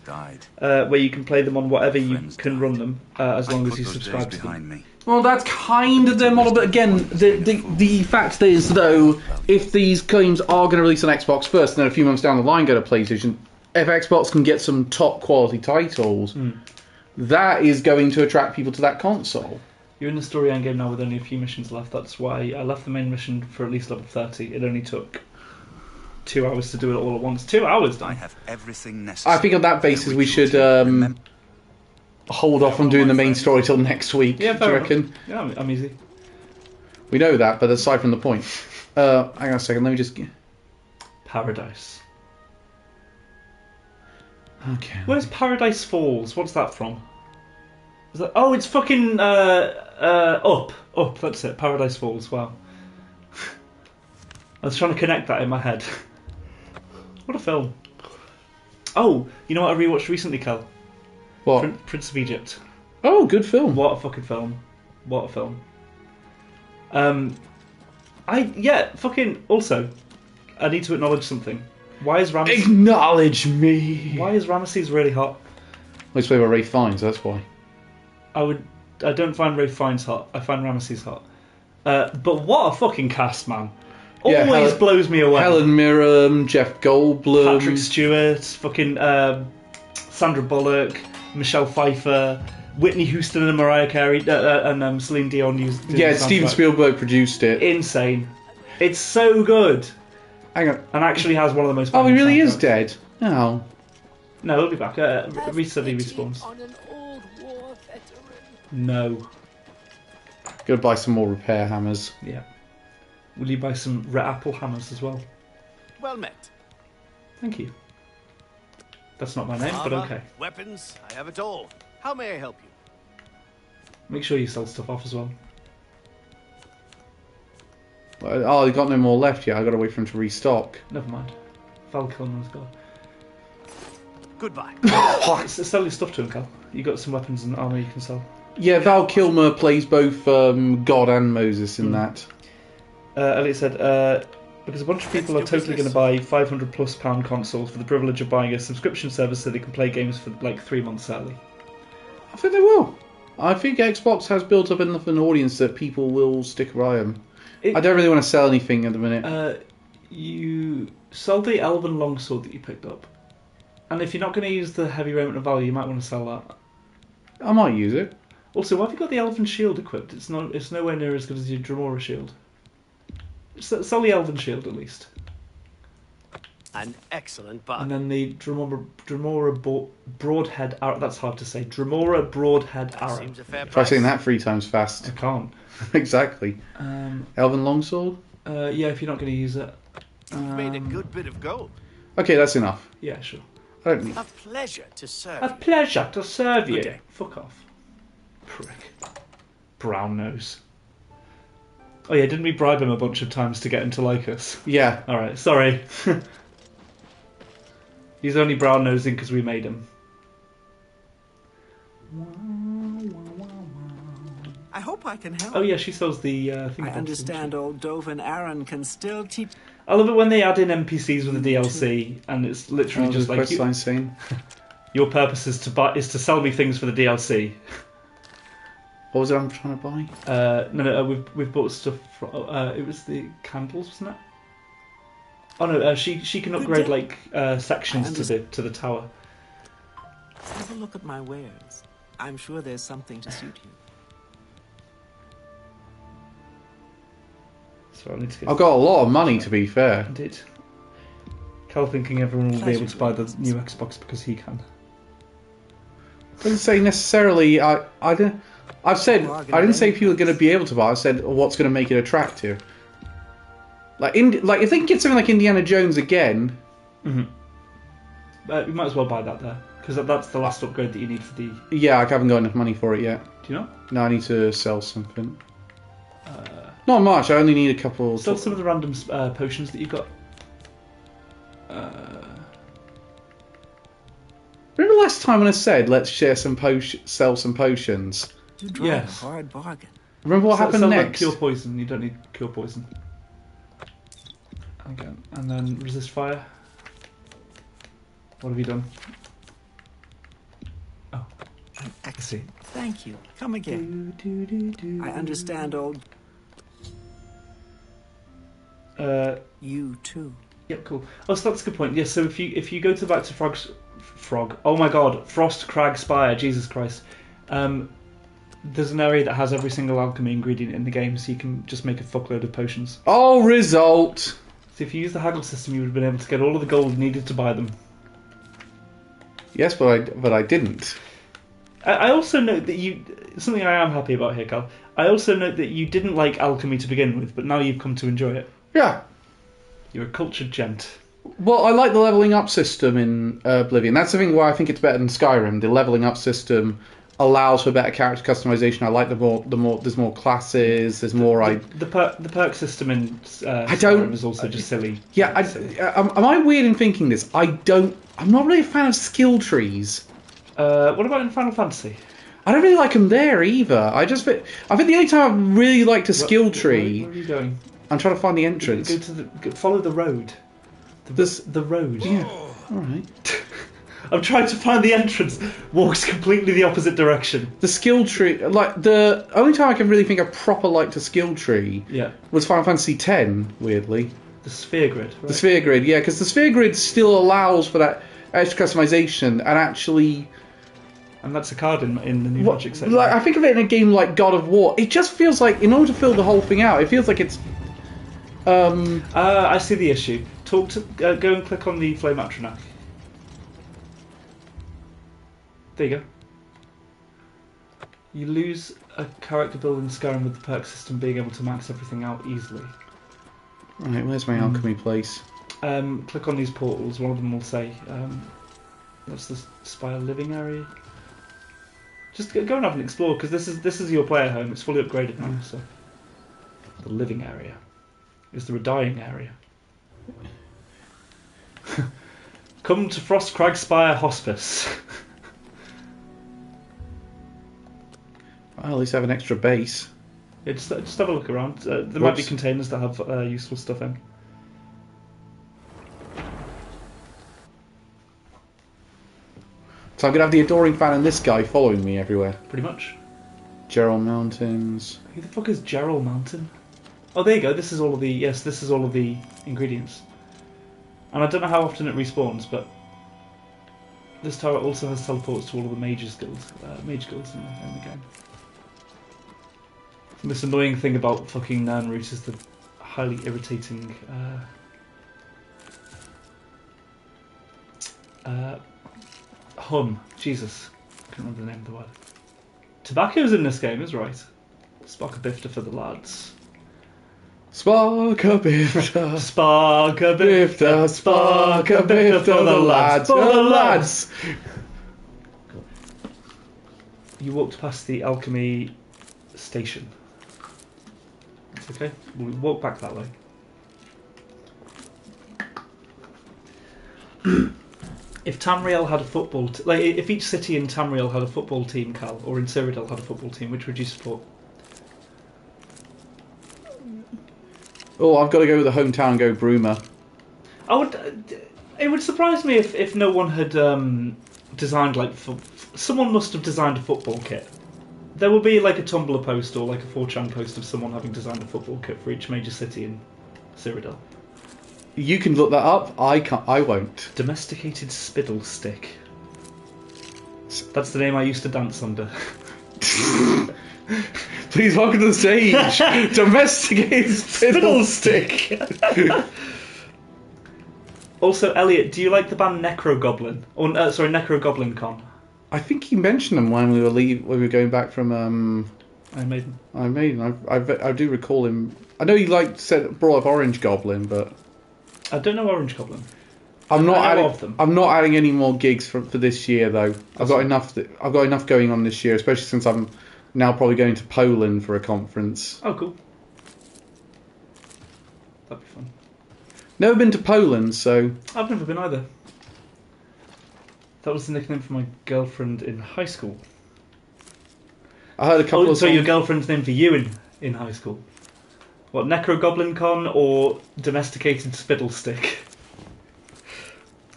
where you can play them on whatever you can run them, as long as you subscribe to them. Well, that's kind of their model, but again, the fact is, though, if these games are going to release on Xbox first, and then a few months down the line go to PlayStation, if Xbox can get some top-quality titles, that is going to attract people to that console. You're in the story endgame now with only a few missions left. That's why I left the main mission for at least level 30. It only took 2 hours to do it all at once. 2 hours, I Dan. have everything necessary. I think on that basis we should hold off on doing the main story till next week. Yeah, do fair you enough. reckon? Yeah, I'm easy. We know that, but aside from the point. Hang on a second, let me just... Paradise. Okay. Where's Paradise Falls? What's that from? Is that... Oh, it's fucking Up. Up, that's it. Paradise Falls, wow. I was trying to connect that in my head. What a film. Oh, you know what I rewatched recently, Cal? What? Prince of Egypt. Oh, good film. What a fucking film. What a film. Also, I need to acknowledge something. Why is Ramesses... Acknowledge me. Why is Ramesses really hot? Let's play about Ray Fiennes, that's why. I don't find Ray Fiennes hot. I find Ramesses hot. But what a fucking cast, man. Yeah, Always blows me away. Helen Mirren, Jeff Goldblum. Patrick Stewart, fucking Sandra Bullock, Michelle Pfeiffer, Whitney Houston and Mariah Carey, and Celine Dion used. Yeah, Steven Spielberg produced it. Insane. It's so good. Hang on. And actually has one of the most. Oh, he really soundtracks. is dead. Oh. No, he'll be back. Recently respawns. No. Gotta buy some more repair hammers. Yeah. Will you buy some red apple hammers as well? Well met. Thank you. That's not my name, but Armor, okay. Weapons, I have it all. How may I help you? Make sure you sell stuff off as well. Oh, I've got no more left yet. I gotta wait for him to restock. Never mind. Val Kilmer's gone. Goodbye. Sell your stuff to him, Cal. You got some weapons and armor you can sell. Yeah, Val Kilmer plays both God and Moses in that. Elliot said, because a bunch of people are totally going to buy £500+ consoles for the privilege of buying a subscription service so they can play games for like 3 months early. I think they will. I think Xbox has built up enough an audience that people will stick by them. I don't really want to sell anything at the minute. You sold the Elven Longsword that you picked up. And if you're not going to use the Heavy Raiment of Valor, you might want to sell that. I might use it. Also, why have you got the Elven Shield equipped? It's nowhere near as good as your Dremora Shield. Sell the Elven Shield at least. An excellent bargain. And then the Dremora Broadhead Arrow. That's hard to say. Dremora Broadhead Arrow. Seems a fair Try price. saying that 3 times fast. I can't. Exactly. Elven Longsword? Yeah, if you're not going to use it. You've made a good bit of gold. Okay, that's enough. Yeah, sure. I don't need... A pleasure to serve A pleasure to serve you. Good day. Fuck off. Prick. Brown nose. Oh yeah, didn't we bribe him a bunch of times to get him to like us? Yeah. Alright, sorry. He's only brown nosing because we made him. I hope I can help. Oh yeah, she sells the thing. I understand old Dove and Aaron can still teach. I love it when they add in NPCs with the DLC, and it's literally just like your purpose is to sell me things for the DLC. What was it I'm trying to buy? No, we've bought stuff. It was the candles, wasn't it? Oh no, she can upgrade like sections to the tower. Have a look at my wares. I'm sure there's something to suit you. So I need to get. I've got a lot of money, to be fair. Indeed. Cal thinking everyone will be able to buy the new Xbox because he can. Doesn't say necessarily. I didn't say people are going to be able to buy. I said what's going to make it attractive. Like if they can get something like Indiana Jones again. You might as well buy that there because that's the last upgrade that you need for the. Yeah, I haven't got enough money for it yet. Do you not? No, I need to sell something. Not much. I only need a couple. Sell some of the random potions that you've got. Remember last time when I said let's share some sell some potions? You drive a hard bargain. Remember what happened sell next? Cure poison. You don't need cure poison. Okay, and then resist fire. What have you done? Oh, I see. Thank you. Come again. I understand old. You too. Yep, cool. Oh, so that's a good point. Yeah, so if you go back to Frog. Oh my God, Frost Crag Spire. Jesus Christ. there's an area that has every single alchemy ingredient in the game, so you can just make a fuckload of potions. Oh, result! So if you use the haggle system, you would have been able to get all of the gold needed to buy them. Yes, but I didn't. I also note that you... Something I am happy about here, Cal. I also note that you didn't like alchemy to begin with, but now you've come to enjoy it. Yeah. You're a cultured gent. Well, I like the leveling up system in Oblivion. That's the thing why I think it's better than Skyrim. The leveling up system allows for better character customization. I like the more there's more classes. There's more. The perk system in Skyrim is also just silly. Yeah, am I weird in thinking this? I'm not really a fan of skill trees. What about in Final Fantasy? I don't really like them there either. I think the only time I've really liked a skill tree. Where are you going? I'm trying to find the entrance. Follow the road. The road. Yeah. All right. I'm trying to find the entrance. Walks completely the opposite direction. The skill tree, like the only time I can really think I proper liked a skill tree, was Final Fantasy X. Weirdly, the sphere grid. Right? The sphere grid, yeah, because the sphere grid still allows for that extra customization and actually. And that's a card in the new Magic set. Like I think of it in a game like God of War. It just feels like in order to fill the whole thing out, it feels like it's. I see the issue. Go and click on the Flame Atronach. There you go. You lose a character build in Skyrim with the perk system being able to max everything out easily. Right, where's my alchemy place? Click on these portals. One of them will say, "That's the Spire living area." Just go and have an explore because this is your player home. It's fully upgraded now. So the living area is the dying area. Come to Frostcrag Spire Hospice. Well, at least I have an extra base. Yeah, just have a look around. There might be containers that have useful stuff in. So I'm going to have the Adoring Fan and this guy following me everywhere. Pretty much. Gerald Mountains. Who the fuck is Gerald Mountain? Oh, there you go. This is all of the ingredients. And I don't know how often it respawns, but this tower also has teleports to all of the mage guilds in the game. And this annoying thing about fucking Nirnroot is the highly irritating hum. Jesus, I can't remember the name of the word. Tobacco's in this game, is right. Spark a bifter for the lads. Spark a bifter. Spark a bifter. Spark a bifter for the lads. For the lads. You walked past the alchemy station. That's okay. We'll walk back that way. If Tamriel had a football, if each city in Tamriel had a football team, Cal, or in Cyrodiil had a football team, which would you support? Oh, I've got to go with the hometown and go Bruma. It would surprise me if no one had designed someone must have designed a football kit. There will be like a Tumblr post or like a 4chan post of someone having designed a football kit for each major city in Cyrodiil. You can look that up. I can't. I won't. Domesticated Spittle Stick. That's the name I used to dance under. Please welcome to the stage, Domesticated Spittle Stick. Also, Elliot, do you like the band Necrogoblin? Or Necrogoblin Con? I think you mentioned them when we were going back from Iron Maiden. Iron Maiden. I do recall him. I know you brought up Orange Goblin, but I don't know Orange Goblin. I'm not adding any more gigs for this year though. I've got enough going on this year, especially since I'm now probably going to Poland for a conference. Oh, cool. That'd be fun. Never been to Poland, so I've never been either. That was the nickname for my girlfriend in high school. I heard a couple of. So your girlfriend's name for you in high school? What, Necrogoblin Con or Domesticated Spittle Stick?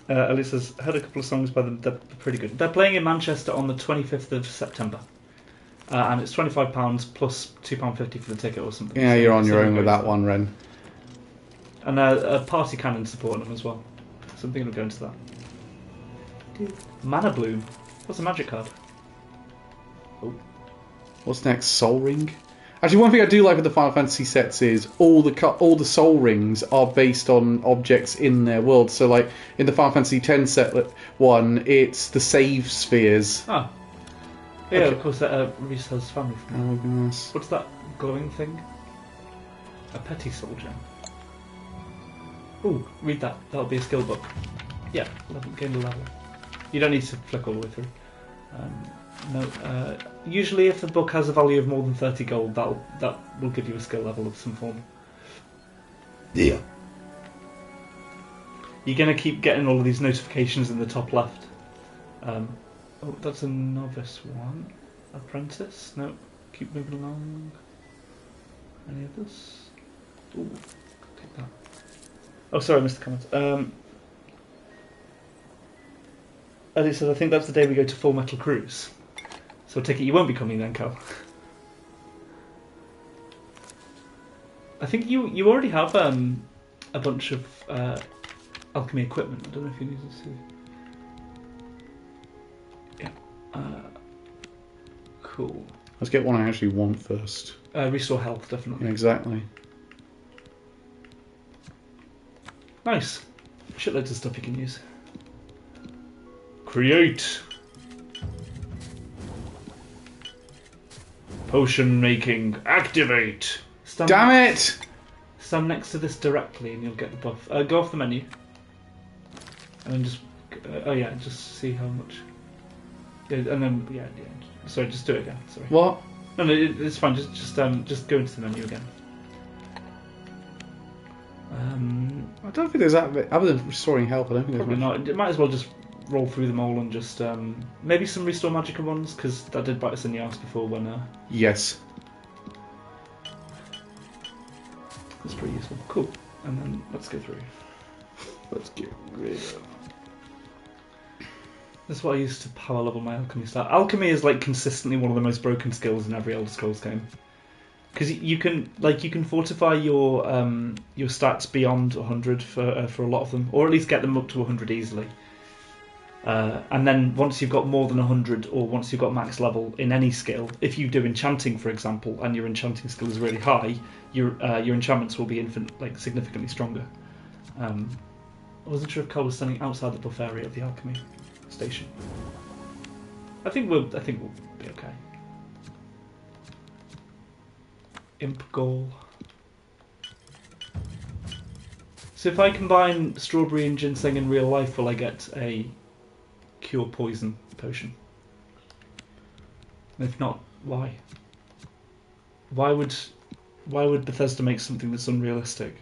Ellie says, heard a couple of songs by them, they're pretty good. They're playing in Manchester on the 25th of September. And it's £25 plus £2.50 for the ticket or something. Yeah, you're on your own with that one, Ren. And a Party Cannon supporting them as well. So I'm thinking of going to that. Mana Bloom. What's a magic card? Oh. What's next? Soul Ring? Actually, one thing I do like with the Final Fantasy sets is all the Soul Rings are based on objects in their world. So, like in the Final Fantasy X set one, it's the save spheres. Ah. Yeah, okay. Of course, that Reese has family from Oh, goodness. What's that glowing thing? A petty soul gem. Ooh, read that. That'll be a skill book. Yeah, gain a level. You don't need to flick all the way through. No. Usually, if the book has a value of more than 30 gold, that will give you a skill level of some form. Yeah. You're gonna keep getting all of these notifications in the top left. Oh, that's a novice one. Apprentice? No. Keep moving along. Any others? Ooh, take that. Oh, sorry, I missed the comment. As it said, I think that's the day we go to Full Metal Cruise. So I take it you won't be coming then, Cal. I think you already have a bunch of alchemy equipment. I don't know if you need to see. Yeah. Cool. Let's get one I actually want first. Restore health, definitely. Yeah, exactly. Nice. Shitloads of stuff you can use. Create. Potion making. Activate. Damn it! Stand next to this directly and you'll get the buff. Go off the menu. And then just... oh yeah, just see how much... Yeah, and then, yeah. Sorry, just do it again. Sorry. What? No, it's fine. Just go into the menu again. I don't think there's that bit, other than restoring health. I don't think Probably there's much. not. It might as well just roll through them all and just maybe some restore magicka ones, because that did bite us in the arse before when. Yes. That's pretty useful. Cool. And then let's go through. Let's get rid of. That's what I used to power level my alchemy stat. Alchemy is like consistently one of the most broken skills in every Elder Scrolls game. Because you can fortify your stats beyond 100 for a lot of them, or at least get them up to 100 easily. And then once you've got more than 100, or once you've got max level in any skill, if you do enchanting, for example, and your enchanting skill is really high, your enchantments will be significantly stronger. I wasn't sure if Cole was standing outside the buff area of the alchemy station. I think we'll be okay. Imp goal. So if I combine strawberry and ginseng in real life, will I get a cure poison potion? And if not, why? Why would Bethesda make something that's unrealistic?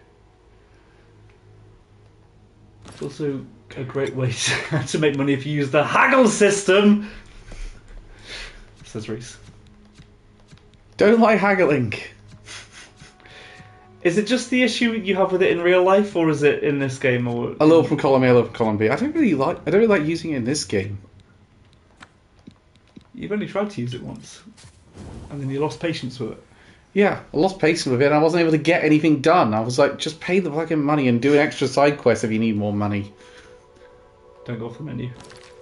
It's also a great way to make money if you use the haggle system, says Reese. Don't like haggling. Is it just the issue you have with it in real life, or is it in this game? Or a little from column A, a little from column B. I don't really like using it in this game. You've only tried to use it once, and then you lost patience with it. Yeah, I lost patience with it, and I wasn't able to get anything done. I was like, just pay the fucking money and do an extra side quest if you need more money. Don't go off the menu.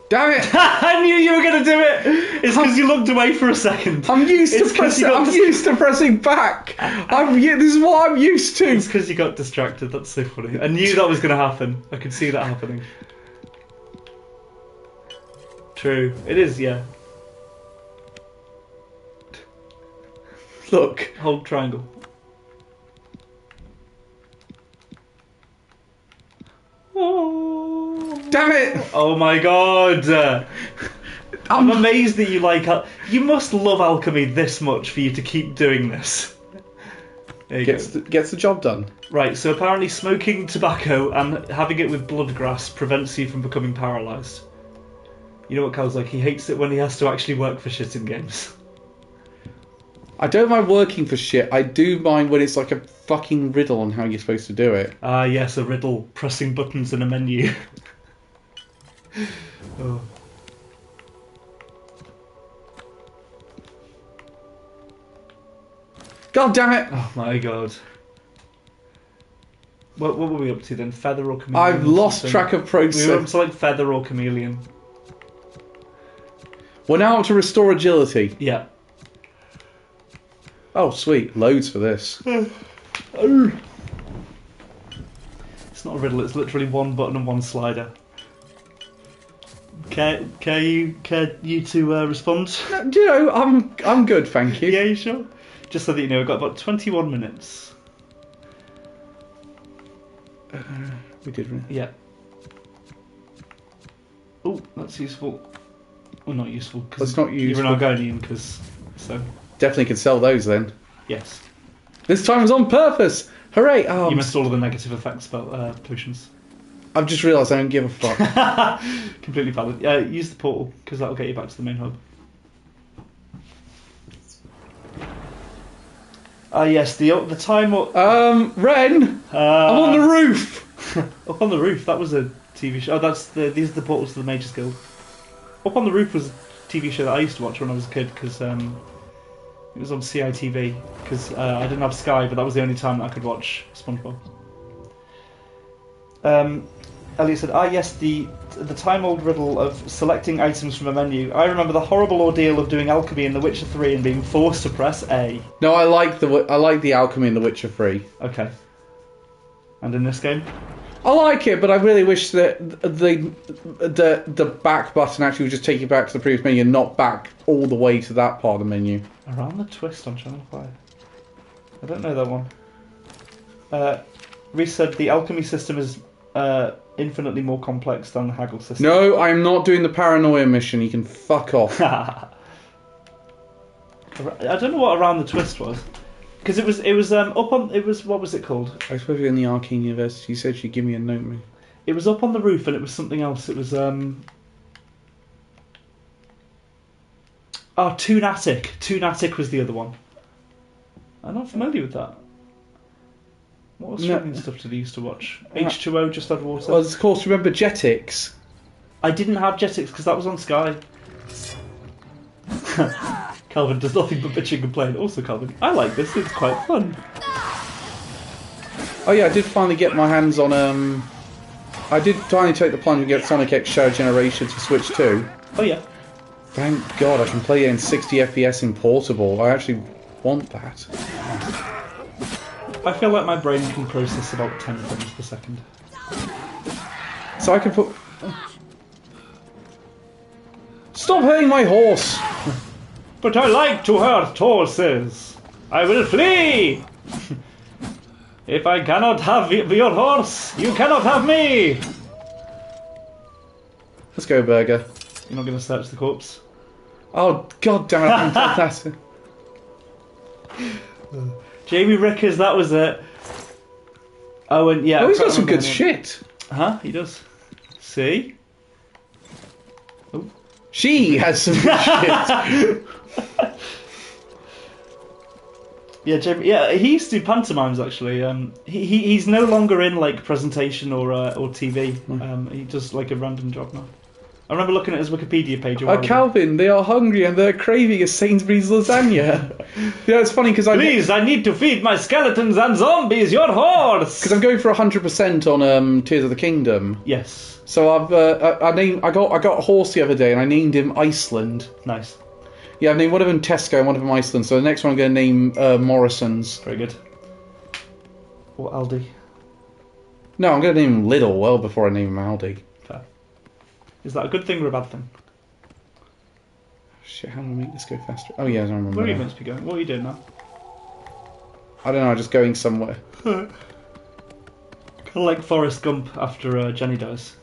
Damn it! I knew you were going to do it! It's because you looked away for a second. I'm used to pressing back. This is what I'm used to. It's because you got distracted. That's so funny. I knew that was going to happen. I could see that happening. True. It is, yeah. Look. Hold triangle. Oh. Damn it! Oh my god! I'm amazed that you like... You must love alchemy this much for you to keep doing this. Gets the job done. Right, so apparently smoking tobacco and having it with bloodgrass prevents you from becoming paralysed. You know what Cal's like? He hates it when he has to actually work for shit in games. I don't mind working for shit. I do mind when it's like a fucking riddle on how you're supposed to do it. Ah, yes, a riddle. Pressing buttons in a menu. Oh. God damn it! Oh my god. What were we up to then? Feather or chameleon? I've lost track of process. We were up to like feather or chameleon. We're now up to restore agility. Yeah. Oh, sweet. Loads for this. It's not a riddle, it's literally one button and one slider. Care you to respond? No, do you know, I'm good, thank you. Yeah, you sure? Just so that you know, we've got about 21 minutes. We did, really. Yeah. Oh, that's useful. Well, not useful, because That's not useful. you're an Argonian, because... So, Definitely could sell those then. yes. This time was on purpose! Hooray! Oh, You missed all of the negative effects spell potions. I've just realised I don't give a fuck. Completely valid. Use the portal, because that'll get you back to the main hub. Yes, the time... Ren! I'm on the roof! Up on the Roof, that was a TV show. Oh, these are the portals to the Mage's Guild. Up on the Roof was a TV show that I used to watch when I was a kid, because it was on CITV, because I didn't have Sky, but that was the only time that I could watch SpongeBob. Elliot said, yes, the time-old riddle of selecting items from a menu. I remember the horrible ordeal of doing alchemy in The Witcher 3 and being forced to press A. No, I like the alchemy in The Witcher 3. Okay. And in this game? I like it, but I really wish that the back button actually would just take you back to the previous menu and not back all the way to that part of the menu. Around the Twist on Channel 5. I don't know that one. Reese said the alchemy system is infinitely more complex than the haggle system. No, I'm not doing the paranoia mission. You can fuck off. I don't know what Around the Twist was. Because it was up on... It was... What was it called? I suppose you're in the Arcane University. She said she'd give me a note, man. It was up on the roof and it was something else. It was... Toonatic. Toonatic was the other one. I'm not familiar with that. What Australian stuff did I used to watch? H2O, Just Add Water? Well, of course, remember Jetix? I didn't have Jetix because that was on Sky. Calvin does nothing but bitch and complain. Also, Calvin, I like this. It's quite fun. Oh yeah, I did finally get my hands on I did finally take the plunge and get Sonic X Shadow Generation to Switch 2. Oh yeah. Thank God I can play it in 60 FPS in portable. I actually want that. I feel like my brain can process about 10 frames per second. So I can put... Stop hurting my horse! But I like to hurt horses. I will flee! If I cannot have your horse, you cannot have me! Let's go, Burger. You're not going to search the corpse? Oh, God damn it, I can that. Jamie Rickers, that was it. Oh, and yeah. Oh, he's got some good shit. Huh? He does. See? Oh. She has some good shit. Yeah, Jamie. Yeah, he used to do pantomimes actually. He's no longer in like presentation or TV. He does like a random job now. I remember looking at his Wikipedia page. Calvin, they are hungry and they're craving a Sainsbury's lasagna. You know, it's funny because Please, I need to feed my skeletons and zombies your horse. Because I'm going for 100% on Tears of the Kingdom. Yes. So I got a horse the other day and I named him Iceland. Nice. Yeah, I've named one of them Tesco and one of them Iceland. So the next one I'm going to name Morrison's. Very good. Or Aldi. No, I'm going to name him Lidl well before I name him Aldi. Fair. Is that a good thing or a bad thing? Shit, how do I make this go faster? Oh yeah, I don't remember. Where are you meant to be going? What are you doing now? I don't know, just going somewhere. Kind of like Forrest Gump after Jenny dies.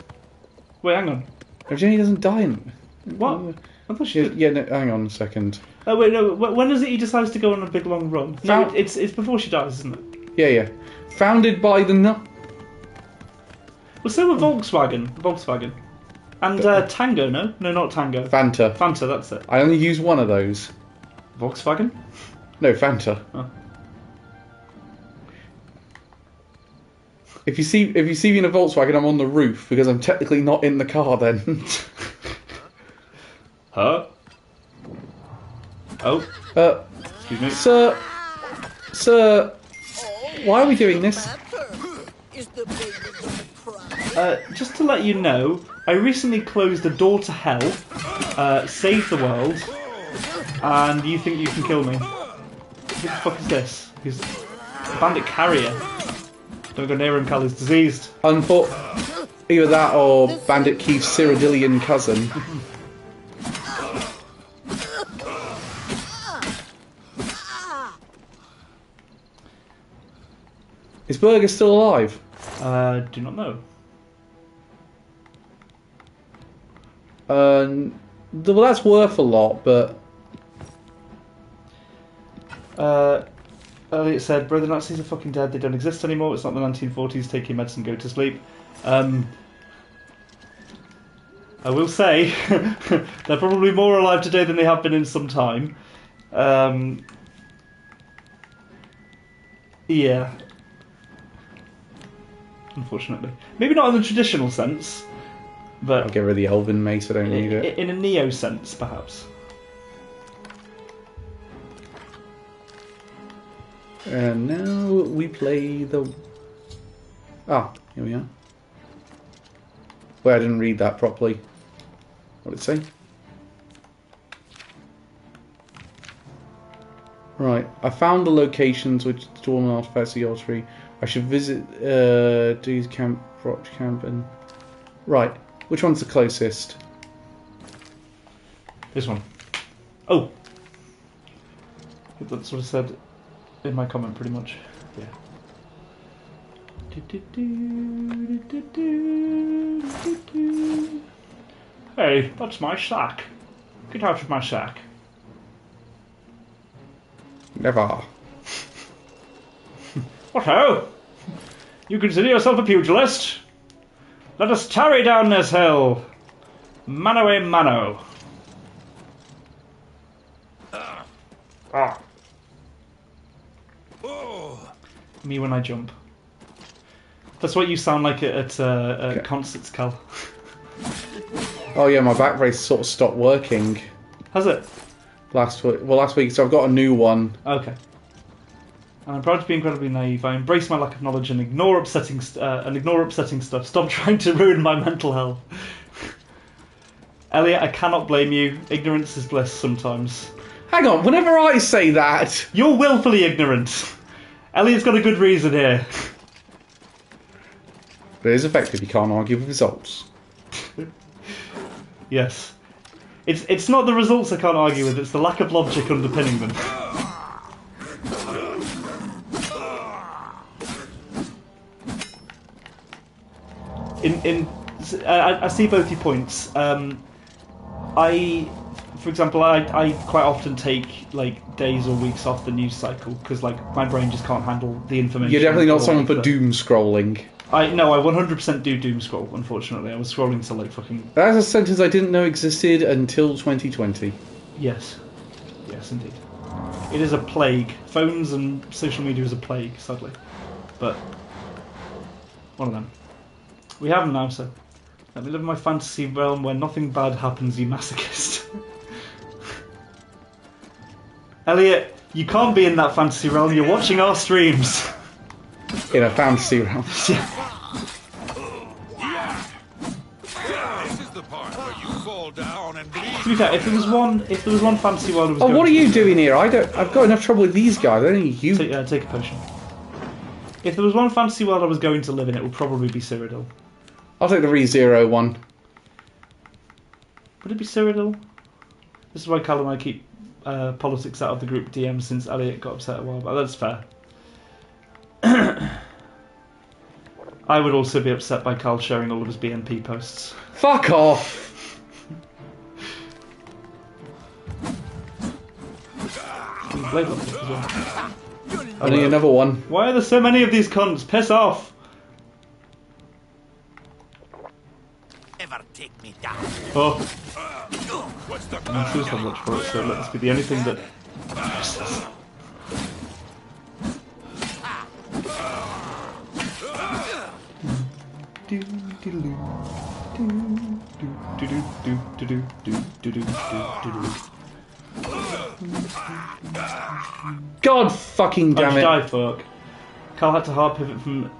Wait, hang on. If Jenny doesn't die in... What? I thought she did. Yeah, no, hang on a second. Oh wait, no. When is it he decides to go on a big long run? No, it's before she dies, isn't it? Yeah. Founded by the... Well, so were Volkswagen. And Tango, no? No, not Tango. Fanta. Fanta, that's it. I only use one of those. Volkswagen? No, Fanta. Oh. If you see me in a Volkswagen, I'm on the roof because I'm technically not in the car then. Huh? Oh. Excuse me. Sir, why are we doing this? Just to let you know, I recently closed a door to hell, saved the world, and you think you can kill me? Who the fuck is this? He's a bandit carrier. Don't go near him, Cal. He's diseased. Either that or Bandit Keith's Cyrodiilian cousin. Is Burger still alive? Do not know. Well, that's worth a lot, but... Elliot said, "Bro, the Nazis are fucking dead. They don't exist anymore. It's not the 1940s. Take your medicine, go to sleep." I will say, they're probably more alive today than they have been in some time. Yeah. Unfortunately. Maybe not in the traditional sense, but... I'll get rid of the Elven Mace, I don't need it. In a Neo sense, perhaps. And now we play the... Ah, here we are. Wait, I didn't read that properly. What did it say? Right, I found the locations which storm artifacts of your tree. I should visit D's camp, Rock camp, and... Right, which one's the closest? This one. Oh! That's what I said in my comment, pretty much. Yeah. Hey, that's my sack. Get out of my sack. Never. What ho? You consider yourself a pugilist? Let us tarry down this hill. Mano a mano. Ah. Me when I jump. That's what you sound like at concerts, Cal. Oh yeah, my back brace sort of stopped working. Has it? Last week, so I've got a new one. Okay. And I'm proud to be incredibly naive. I embrace my lack of knowledge and ignore upsetting stuff. Stop trying to ruin my mental health. Elliot, I cannot blame you. Ignorance is bliss sometimes. Hang on, whenever I say that... You're willfully ignorant. Elliot's got a good reason here. But it is effective, you can't argue with results. Yes. It's not the results I can't argue with, it's the lack of logic underpinning them. I see both your points. For example, I quite often take like days or weeks off the news cycle because like my brain just can't handle the information. You're definitely not someone for doom scrolling. I 100% do doom scroll. Unfortunately, I was scrolling to like fucking. That's a sentence I didn't know existed until 2020. Yes, indeed. It is a plague. Phones and social media is a plague, sadly. But one of them. We have them now, so let me live in my fantasy realm where nothing bad happens, you masochist. Elliot, you can't be in that fantasy realm. You're watching our streams. In a fantasy realm. This is the part where you fall down and bleed. To be fair, if there was one fantasy world, I was. Oh, what are you doing here? I've got enough trouble with these guys. I don't need you. Take a potion. If there was one fantasy world I was going to live in, it would probably be Cyrodiil. I'll take the ReZero one. Would it be Cyrodiil? This is why Cal and I keep politics out of the group DM since Elliot got upset a while back. That's fair. I would also be upset by Cal sharing all of his BNP posts. Fuck off! I need another one. Why are there so many of these cunts? Piss off! Ever take me down. Oh. I'm sure so much for it, so let this be the only thing that... God fucking damn it. Die, fuck. Carl had to hard pivot from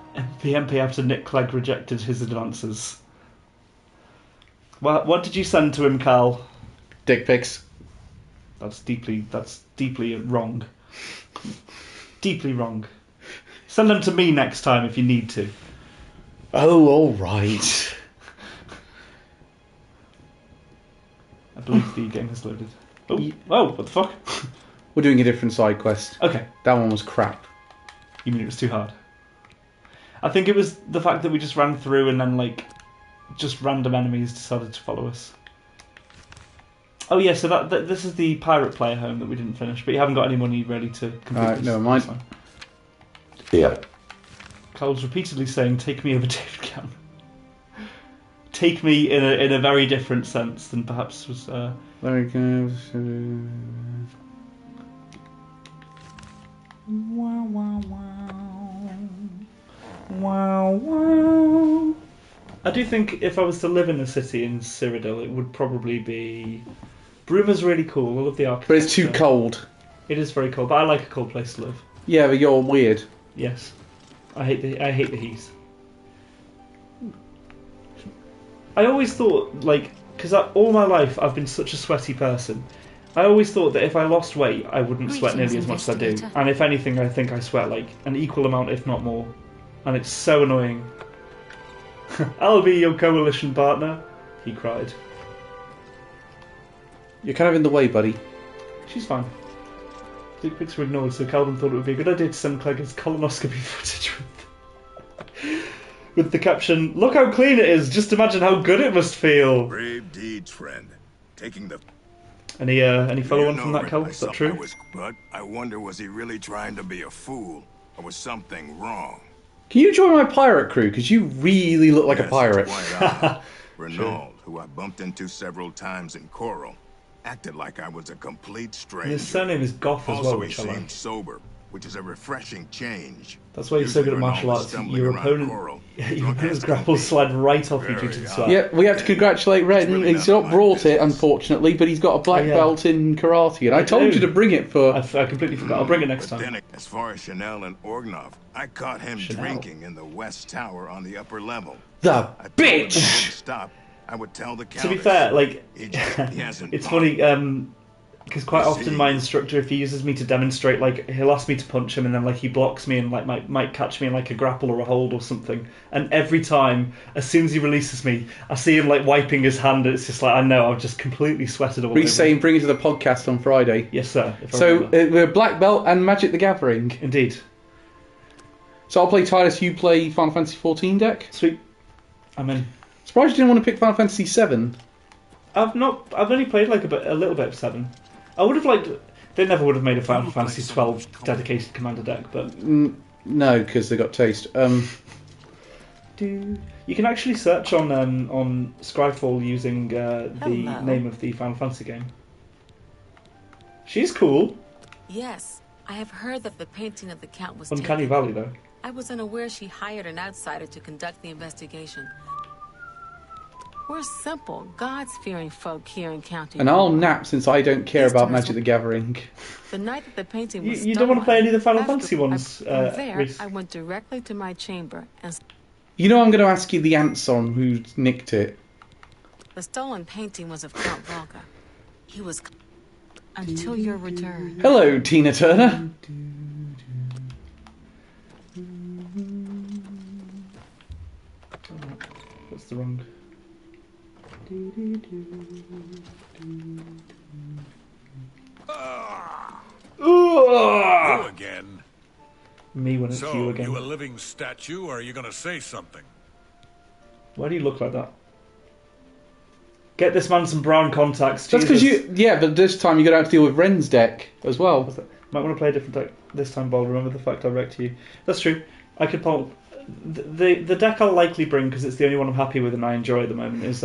PMP after Nick Clegg rejected his advances. What did you send to him, Cal? Dick pics. That's deeply wrong. Deeply wrong. Send them to me next time if you need to. Oh, all right. I believe the game has loaded. Oh, what the fuck? We're doing a different side quest. Okay. That one was crap. You mean it was too hard? I think it was the fact that we just ran through and then, like, just random enemies decided to follow us. Oh yeah, so that this is the pirate player home that we didn't finish, but you haven't got any money ready to complete this. Never mind. Yeah. Carl's repeatedly saying, "Take me over David Cameron." Take me in a very different sense than perhaps was. There we go. Wow, wow, wow. Wow, wow. I do think if I was to live in a city in Cyrodiil, it would probably be. Bruma's really cool. I love the architecture. But it's too cold. It is very cold, but I like a cold place to live. Yeah, but you're weird. Yes, I hate the heat. I always thought, like, because all my life I've been such a sweaty person. I always thought that if I lost weight, I wouldn't sweat nearly as much as I do. And if anything, I think I sweat like an equal amount, if not more. And it's so annoying. I'll be your coalition partner, he cried. You're kind of in the way, buddy. She's fine. Dick pics were ignored, so Calvin thought it would be a good idea to send Clegg his colonoscopy footage with the caption, "Look how clean it is, just imagine how good it must feel." Brave deeds, friend. Taking the... Any follow-on from that, Cal? Is that true? But I wonder, was he really trying to be a fool? Or was something wrong? Can you join my pirate crew? Because you really look like a pirate. Renaud, who I bumped into several times in Coral, acted like I was a complete stranger. And his surname is Goth as well, which I like. Seemed sober, which is a refreshing change. That's why you're so good at martial arts. Your opponent's grapples slide right off you due to the sweat. Yeah, we have to congratulate Ren. He's not brought it, unfortunately, but he's got a black belt in karate. And I told you to bring it for... I completely forgot. I'll bring it next time. Then, as far as Chanel and Orgnov, I caught him drinking in the West Tower on the upper level. The bitch! Stop. I would tell the to be fair, like, it's funny, because quite often my instructor, if he uses me to demonstrate, like, he'll ask me to punch him and then, like, he blocks me and, like, might catch me in, like, a grapple or a hold or something. And every time, as soon as he releases me, I see him, like, wiping his hand and it's just like, I know, I've just completely sweated all over. He's saying bring it to the podcast on Friday. Yes, sir. So, we're Black Belt and Magic the Gathering. Indeed. So I'll play Titus, you play Final Fantasy XIV deck? Sweet. I'm in. Surprised you didn't want to pick Final Fantasy VII. I've only played like a little bit of 7. I would have liked. They never would have made a Final Fantasy 12 dedicated commander deck, but no, because they got taste. You can actually search on Scryfall using the name of the Final Fantasy game. She's cool. Yes, I have heard that the painting of the Count was Uncanny Valley, though. I was unaware she hired an outsider to conduct the investigation. We're simple, gods-fearing folk here in County. And I'll nap since I don't care about Magic the Gathering. The night that the painting was you don't want to play any of the Final Fantasy ones, there, I went directly to my chamber and... You know I'm going to ask you the Anson who nicked it. The stolen painting was of Count Volga. He was... Until your return. Hello, Tina Turner. That's the wrong... You again? Me when it's you again. So, you a living statue, or are you going to say something? Why do you look like that? Get this man some brown contacts. That's because you... Yeah, but this time you're going to have to deal with Ren's deck as well. Might want to play a different deck this time, Bold. Remember the fact I wrecked you. That's true. I could pull... The deck I'll likely bring, because it's the only one I'm happy with and I enjoy at the moment, is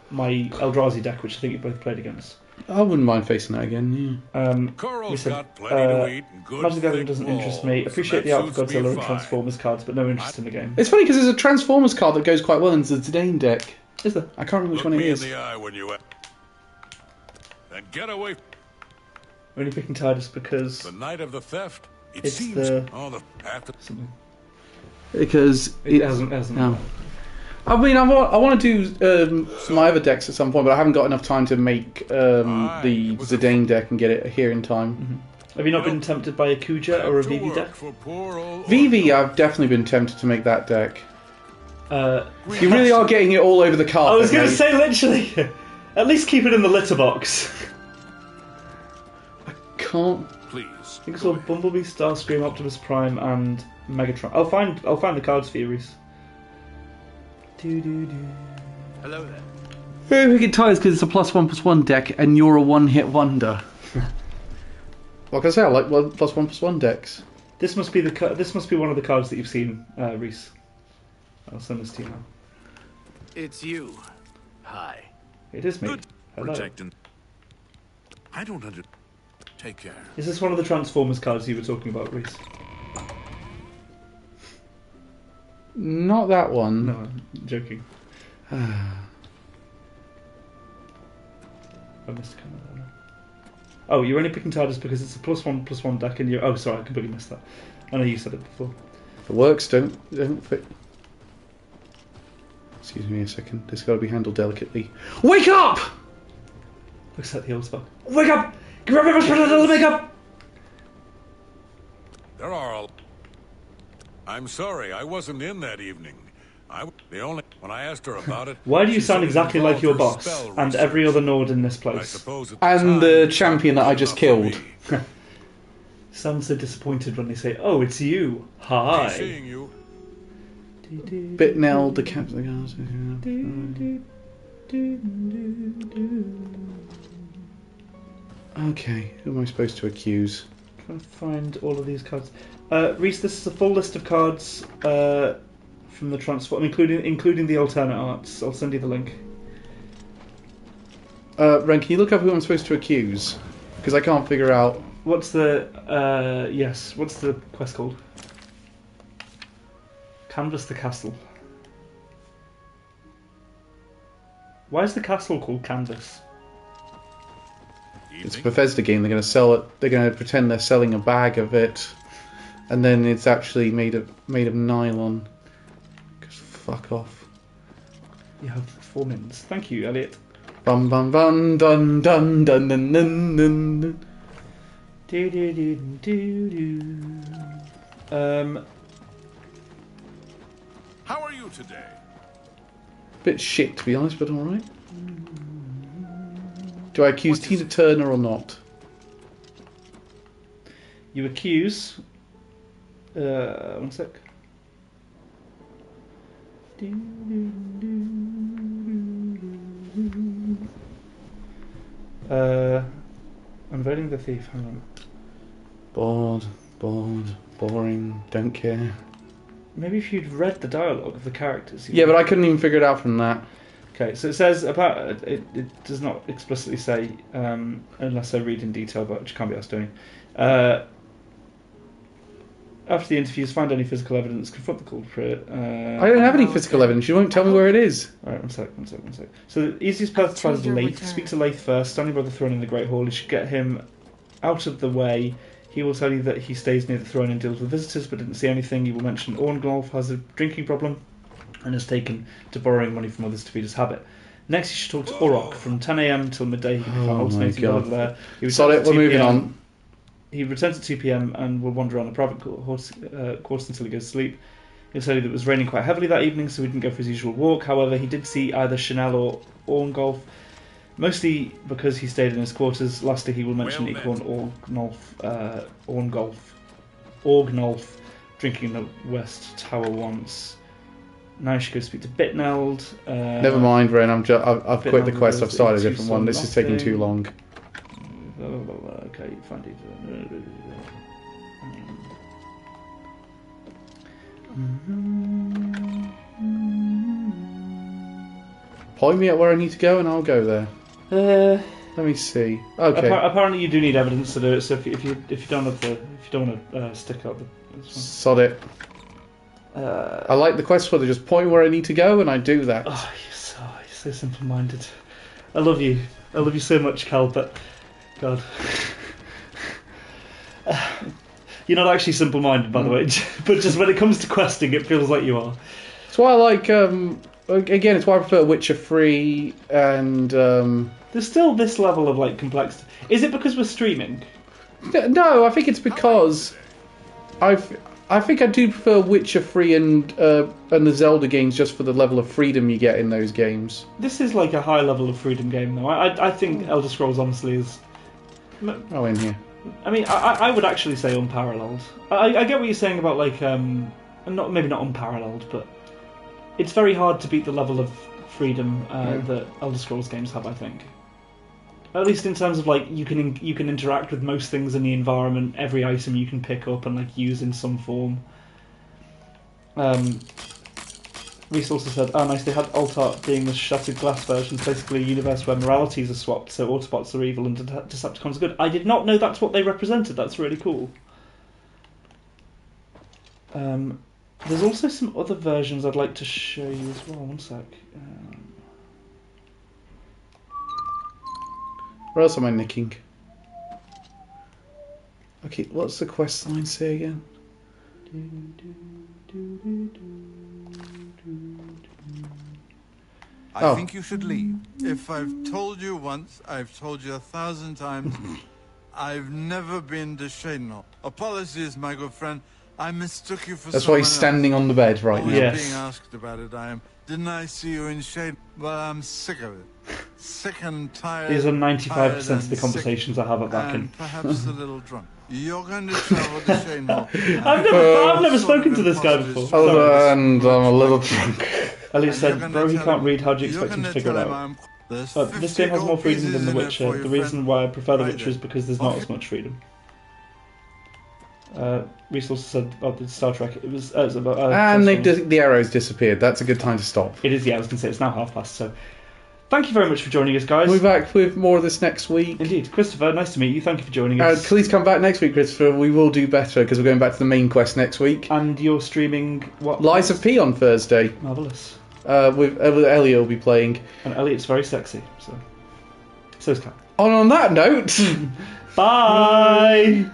my Eldrazi deck, which I think you both played against. I wouldn't mind facing that again, yeah. Coral's got plenty to eat and good Magic the Gathering doesn't interest me. Appreciate the art for Godzilla and fine. Transformers cards, but no interest in the game. It's funny because there's a Transformers card that goes quite well in the Zidane deck. Is there? I can't remember which one it is. Look me in the eye when you... Then get away. We're only picking Titus because... The night of the theft, it it's seems... the... Oh, the path... Something. Because... It hasn't no. I mean, I want to do my other decks at some point, but I haven't got enough time to make the Zidane deck and get it here in time. Have you not been tempted by a Kuja or a Vivi deck? Vivi, I've definitely been tempted to make that deck. You really Yes. are getting it all over the carpet. I was going to mate. say, literally, at least keep it in the litter box. Can't. Please. I think it's all Bumblebee, Starscream, Optimus Prime, and Megatron. I'll find the cards for you, Reese. Hello there. Very wicked ties because it's a +1/+1 deck, and you're a one-hit wonder. Like I say, I like +1/+1 decks. This must be this must be one of the cards that you've seen, Reese. I'll send this to you now. It's you. Hi. It is me. Good. Hello. Protecting. I don't understand. Take care. Is this one of the Transformers cards you were talking about, Reese? Not that one. No, I'm joking. I missed a comment there. Oh, you're only picking TARDIS because it's a +1/+1 deck and you're... Oh, sorry, I completely missed that. I know you said it before. If it works, don't fit. Excuse me a second. This got to be handled delicately. Wake up! Looks like the old spell. Wake up! Grab your predator, wake up! There are. I'm sorry, I wasn't in that evening. When I asked her about it. Why do you she sound said it exactly like your involved boss her spell and every research. other Nord in this I place? suppose at And the the time, champion that I just killed. Sounds so disappointed when they say, "Oh, it's you. Hi." Seeing you. Bitnell, the captain. Okay, who am I supposed to accuse? Trying to find all of these cards. Reese, this is a full list of cards from the Transform, including the alternate arts. I'll send you the link. Ren, can you look up who I'm supposed to accuse? Because I can't figure out. What's the what's the quest called? Canvas the castle. Why is the castle called Canvas? It's a Bethesda game. They're going to sell it. They're going to pretend they're selling a bag of it, and then it's actually made of nylon. Just fuck off. You have 4 minutes. Thank you, Elliot. Bum bum bum dun dun dun dun dun dun. Dun. Do do do do do. How are you today? Bit shit, to be honest, but all right. Do I accuse Tina Turner or not? You accuse. One sec. Unveiling the thief. Hang on. Bored, boring, don't care. Maybe if you'd read the dialogue of the characters. Yeah, but I couldn't even figure it out from that. Okay, so it says about it does not explicitly say unless I read in detail, but which can't be asked doing. After the interviews, find any physical evidence, confront the culprit. I don't have any physical evidence. You won't tell me where it is. Alright, one sec. So the easiest path to find is Leith. Speak to Leith first, standing by the throne in the Great Hall. You should get him out of the way. He will tell you that he stays near the throne and deals with visitors, but didn't see anything. He will mention Orngolf has a drinking problem and has taken to borrowing money from others to feed his habit. Next, you should talk to Orok from 10 a.m. till midday. He can find alternating God. guard there. Sorry, we're moving on. He returns at 2 p.m. and will wander around the private quarters until he goes to sleep. He'll tell you that it was raining quite heavily that evening, so he didn't go for his usual walk. However, he did see either Chanel or Orngolf, mostly because he stayed in his quarters. Lastly, he will mention Equorn Orgnolf drinking in the West Tower once. Now you should go speak to Bitneld. Never mind, Ren. I've quit the quest. I've started a different one. This is taking nothing. too long. Okay, find it. Point me at where I need to go, and I'll go there. Let me see. Okay. Apparently, you do need evidence to do it. So if you don't want to stick up, Sod it. I like the quest where they just point where I need to go, and I do that. Oh, you're so simple-minded. I love you. I love you so much, Cal. But God, you're not actually simple-minded, by the way. But just when it comes to questing, it feels like you are. That's why I like. Again, it's why I prefer Witcher 3 and. There's still this level of like complexity. Is it because we're streaming? No, I think it's because I think I do prefer Witcher 3 and the Zelda games just for the level of freedom you get in those games. This is like a high level of freedom game, though. I think Elder Scrolls honestly is. Oh, in here. I mean, I would actually say unparalleled. I get what you're saying about like maybe not unparalleled, but it's very hard to beat the level of freedom that Elder Scrolls games have. I think, at least in terms of like you can interact with most things in the environment. Every item you can pick up and like use in some form. Reese also said, "Oh, nice. They had Altart being the shattered glass version, basically a universe where moralities are swapped, so Autobots are evil and Decepticons are good." I did not know that's what they represented. That's really cool. There's also some other versions I'd like to show you as well. One sec. Where else am I nicking? Okay, what's the quest line say again? I think you should leave. If I've told you once, I've told you 1,000 times. I've never been to Shadenall. Apologies, my good friend. I mistook you for That's why he's standing on the bed right now. Always being asked about it, I am. Didn't I see you in Shade? Well, I'm sick of it. Sick and tired. These are 95% of the conversations I have at Backen. And perhaps a little drunk. You're going to travel to Shadenall. I've never spoken to this guy before. And I'm a little drunk. Elliot said, "Bro, he can't read. How do you expect him to figure it out?" This game has more freedom than The Witcher. The reason why I prefer The Witcher is because there's not as much freedom. Reese also said about the Star Trek. It was about. And the arrows disappeared. That's a good time to stop. It is. Yeah, I was going to say it's now past. So, thank you very much for joining us, guys. We'll be back with more of this next week. Indeed, Christopher. Nice to meet you. Thank you for joining us. Please come back next week, Christopher. We will do better because we're going back to the main quest next week. And you're streaming what? Lies of P on Thursday. Marvelous. With Elliot will be playing. And Elliot's very sexy, so is Kat. On that note, bye!